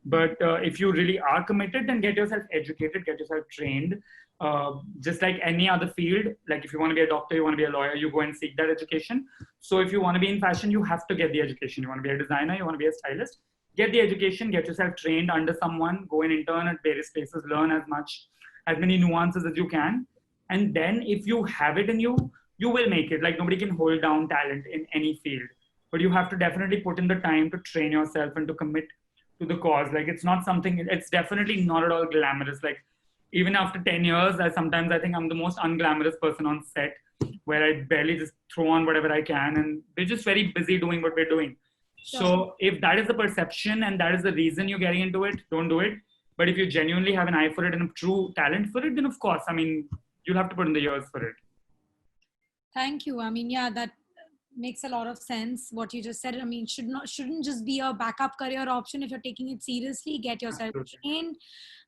[SPEAKER 2] But if you really are committed, then get yourself educated, get yourself trained. Just like any other field, like if you want to be a doctor, you want to be a lawyer, you go and seek that education. So if you want to be in fashion, you have to get the education. You want to be a designer, you want to be a stylist, get the education, get yourself trained under someone, go and intern at various places, learn as many nuances as you can. And then if you have it in you, you will make it. Like nobody can hold down talent in any field, but you have to definitely put in the time to train yourself and to commit to the cause. Like it's definitely not at all glamorous. Like even after 10 years, I think I'm the most unglamorous person on set. where I barely just throw on whatever I can, and we're just very busy doing what we're doing. So if that is the perception and that is the reason you're getting into it, don't do it. But if you genuinely have an eye for it and a true talent for it, then of course, I mean, you'll have to put in the years for it.
[SPEAKER 1] Thank you. I mean, yeah, that makes a lot of sense what you just said. I mean, shouldn't just be a backup career option. If you're taking it seriously, get yourself trained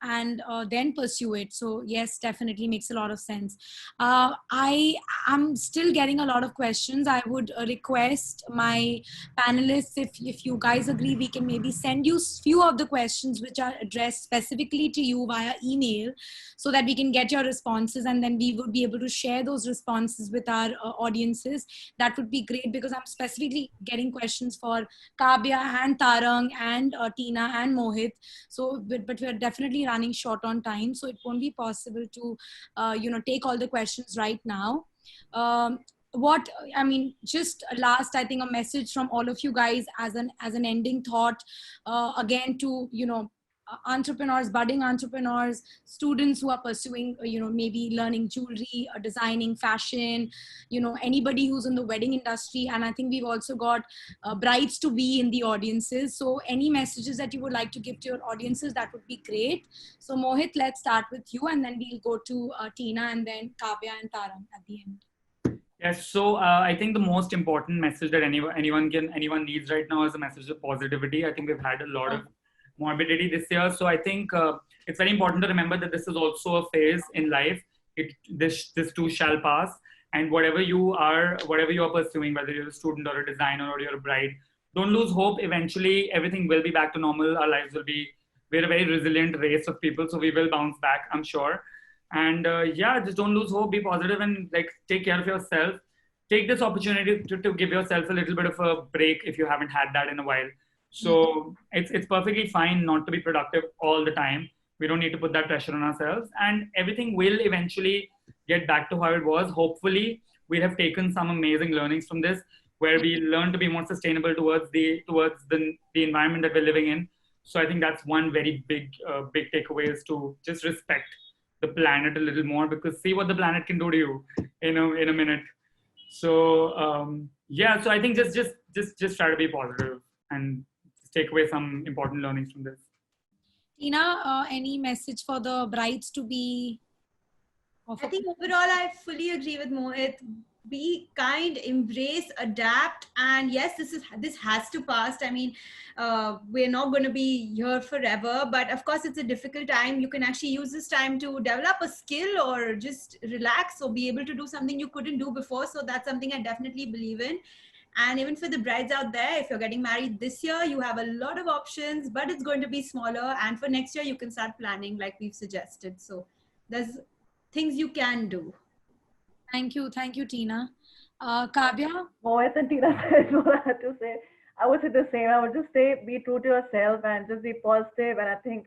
[SPEAKER 1] and then pursue it. So yes, definitely makes a lot of sense. I am still getting a lot of questions. I would request my panelists, if you guys agree, we can maybe send you few of the questions which are addressed specifically to you via email, so that we can get your responses, and then we would be able to share those responses with our audiences. That would be great, because I'm specifically getting questions for Kavya and Tarang and Tina and Mohit. So, but we're definitely running short on time, so it won't be possible to, take all the questions right now. What I mean, just last, I think a message from all of you guys as an ending thought, again, to entrepreneurs, budding entrepreneurs, students who are pursuing, maybe learning jewelry or designing fashion, anybody who's in the wedding industry. And I think we've also got brides to be in the audiences. So any messages that you would like to give to your audiences, that would be great. So Mohit, let's start with you, and then we'll go to Tina, and then Kavya and Tarang at the end.
[SPEAKER 2] Yes, so I think the most important message that anyone needs right now is a message of positivity. I think we've had a lot of morbidity this year, so I think it's very important to remember that this is also a phase in life. This too shall pass, and whatever you are pursuing, whether you're a student or a designer or you're a bride, don't lose hope. Eventually, everything will be back to normal. Our lives will be. We're a very resilient race of people, so we will bounce back, I'm sure. And just don't lose hope. Be positive and take care of yourself. Take this opportunity to give yourself a little bit of a break if you haven't had that in a while. So it's perfectly fine not to be productive all the time. We don't need to put that pressure on ourselves, and everything will eventually get back to how it was. Hopefully, we have taken some amazing learnings from this, where we learn to be more sustainable towards the environment that we're living in. So I think that's one very big takeaway, is to just respect the planet a little more, because see what the planet can do to you in a minute. So so I think just try to be positive and take away some important learnings from this.
[SPEAKER 1] Tina, any message for the brides to be?
[SPEAKER 4] I think overall, I fully agree with Mohit. Be kind, embrace, adapt, and yes, this has to pass. I mean, we're not going to be here forever, but of course, it's a difficult time. You can actually use this time to develop a skill or just relax or be able to do something you couldn't do before. So that's something I definitely believe in. And even for the brides out there, if you're getting married this year, you have a lot of options, but it's going to be smaller. And for next year, you can start planning like we've suggested. So there's things you can do.
[SPEAKER 1] Thank you, Tina. Kavya?
[SPEAKER 5] Mohit and Tina said what I had to say. I would say the same. I would just say be true to yourself and just be positive. And I think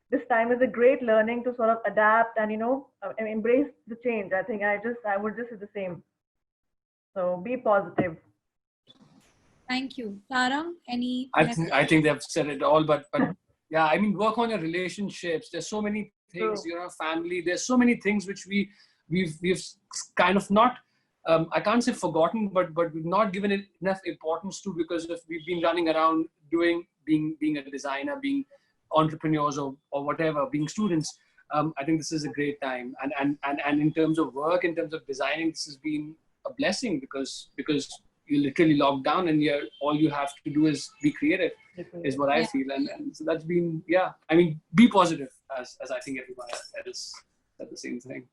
[SPEAKER 5] this time is a great learning to sort of adapt and embrace the change. I think I would just say the same. So be positive.
[SPEAKER 1] Thank you. Tarang, any?
[SPEAKER 3] I think they've said it all, but yeah, I mean, work on your relationships. There's so many things, family. There's so many things which we've kind of not, I can't say forgotten, but we've not given it enough importance to, because we've been running around being a designer, being entrepreneurs or whatever, being students. I think this is a great time. And in terms of work, in terms of designing, this has been a blessing because you're literally locked down and all you have to do is be creative, is what I feel. And so that's been, I mean, be positive, as I think everyone else said the same thing.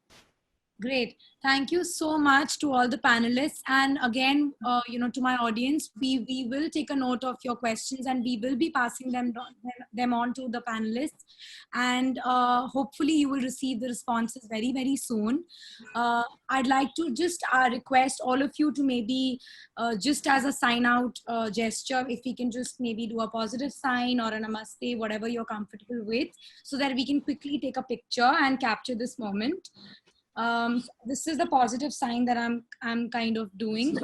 [SPEAKER 1] Great. Thank you so much to all the panelists. And again, to my audience, we will take a note of your questions and we will be passing them on to the panelists. And hopefully you will receive the responses very, very soon. I'd like to just request all of you to maybe just as a sign out gesture, if we can just maybe do a positive sign or an namaste, whatever you're comfortable with, so that we can quickly take a picture and capture this moment. This is the positive sign that I'm kind of doing.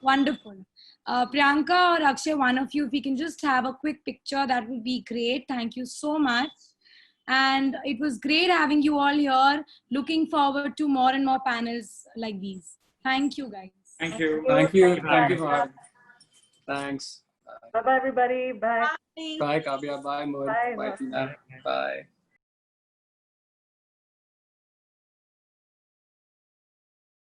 [SPEAKER 1] Wonderful. Priyanka or Akshay, one of you, if we can just have a quick picture, that would be great. Thank you so much. And it was great having you all here. Looking forward to more and more panels like these. Thank you, guys.
[SPEAKER 2] Thank you.
[SPEAKER 3] Thank you.
[SPEAKER 2] Bye.
[SPEAKER 3] Thank you for having me. Thanks.
[SPEAKER 5] Bye bye, everybody. Bye.
[SPEAKER 3] Bye, Kavya. Bye, Mohit.
[SPEAKER 5] Bye,
[SPEAKER 3] Bye,
[SPEAKER 5] Mohit.
[SPEAKER 3] Tina. Bye.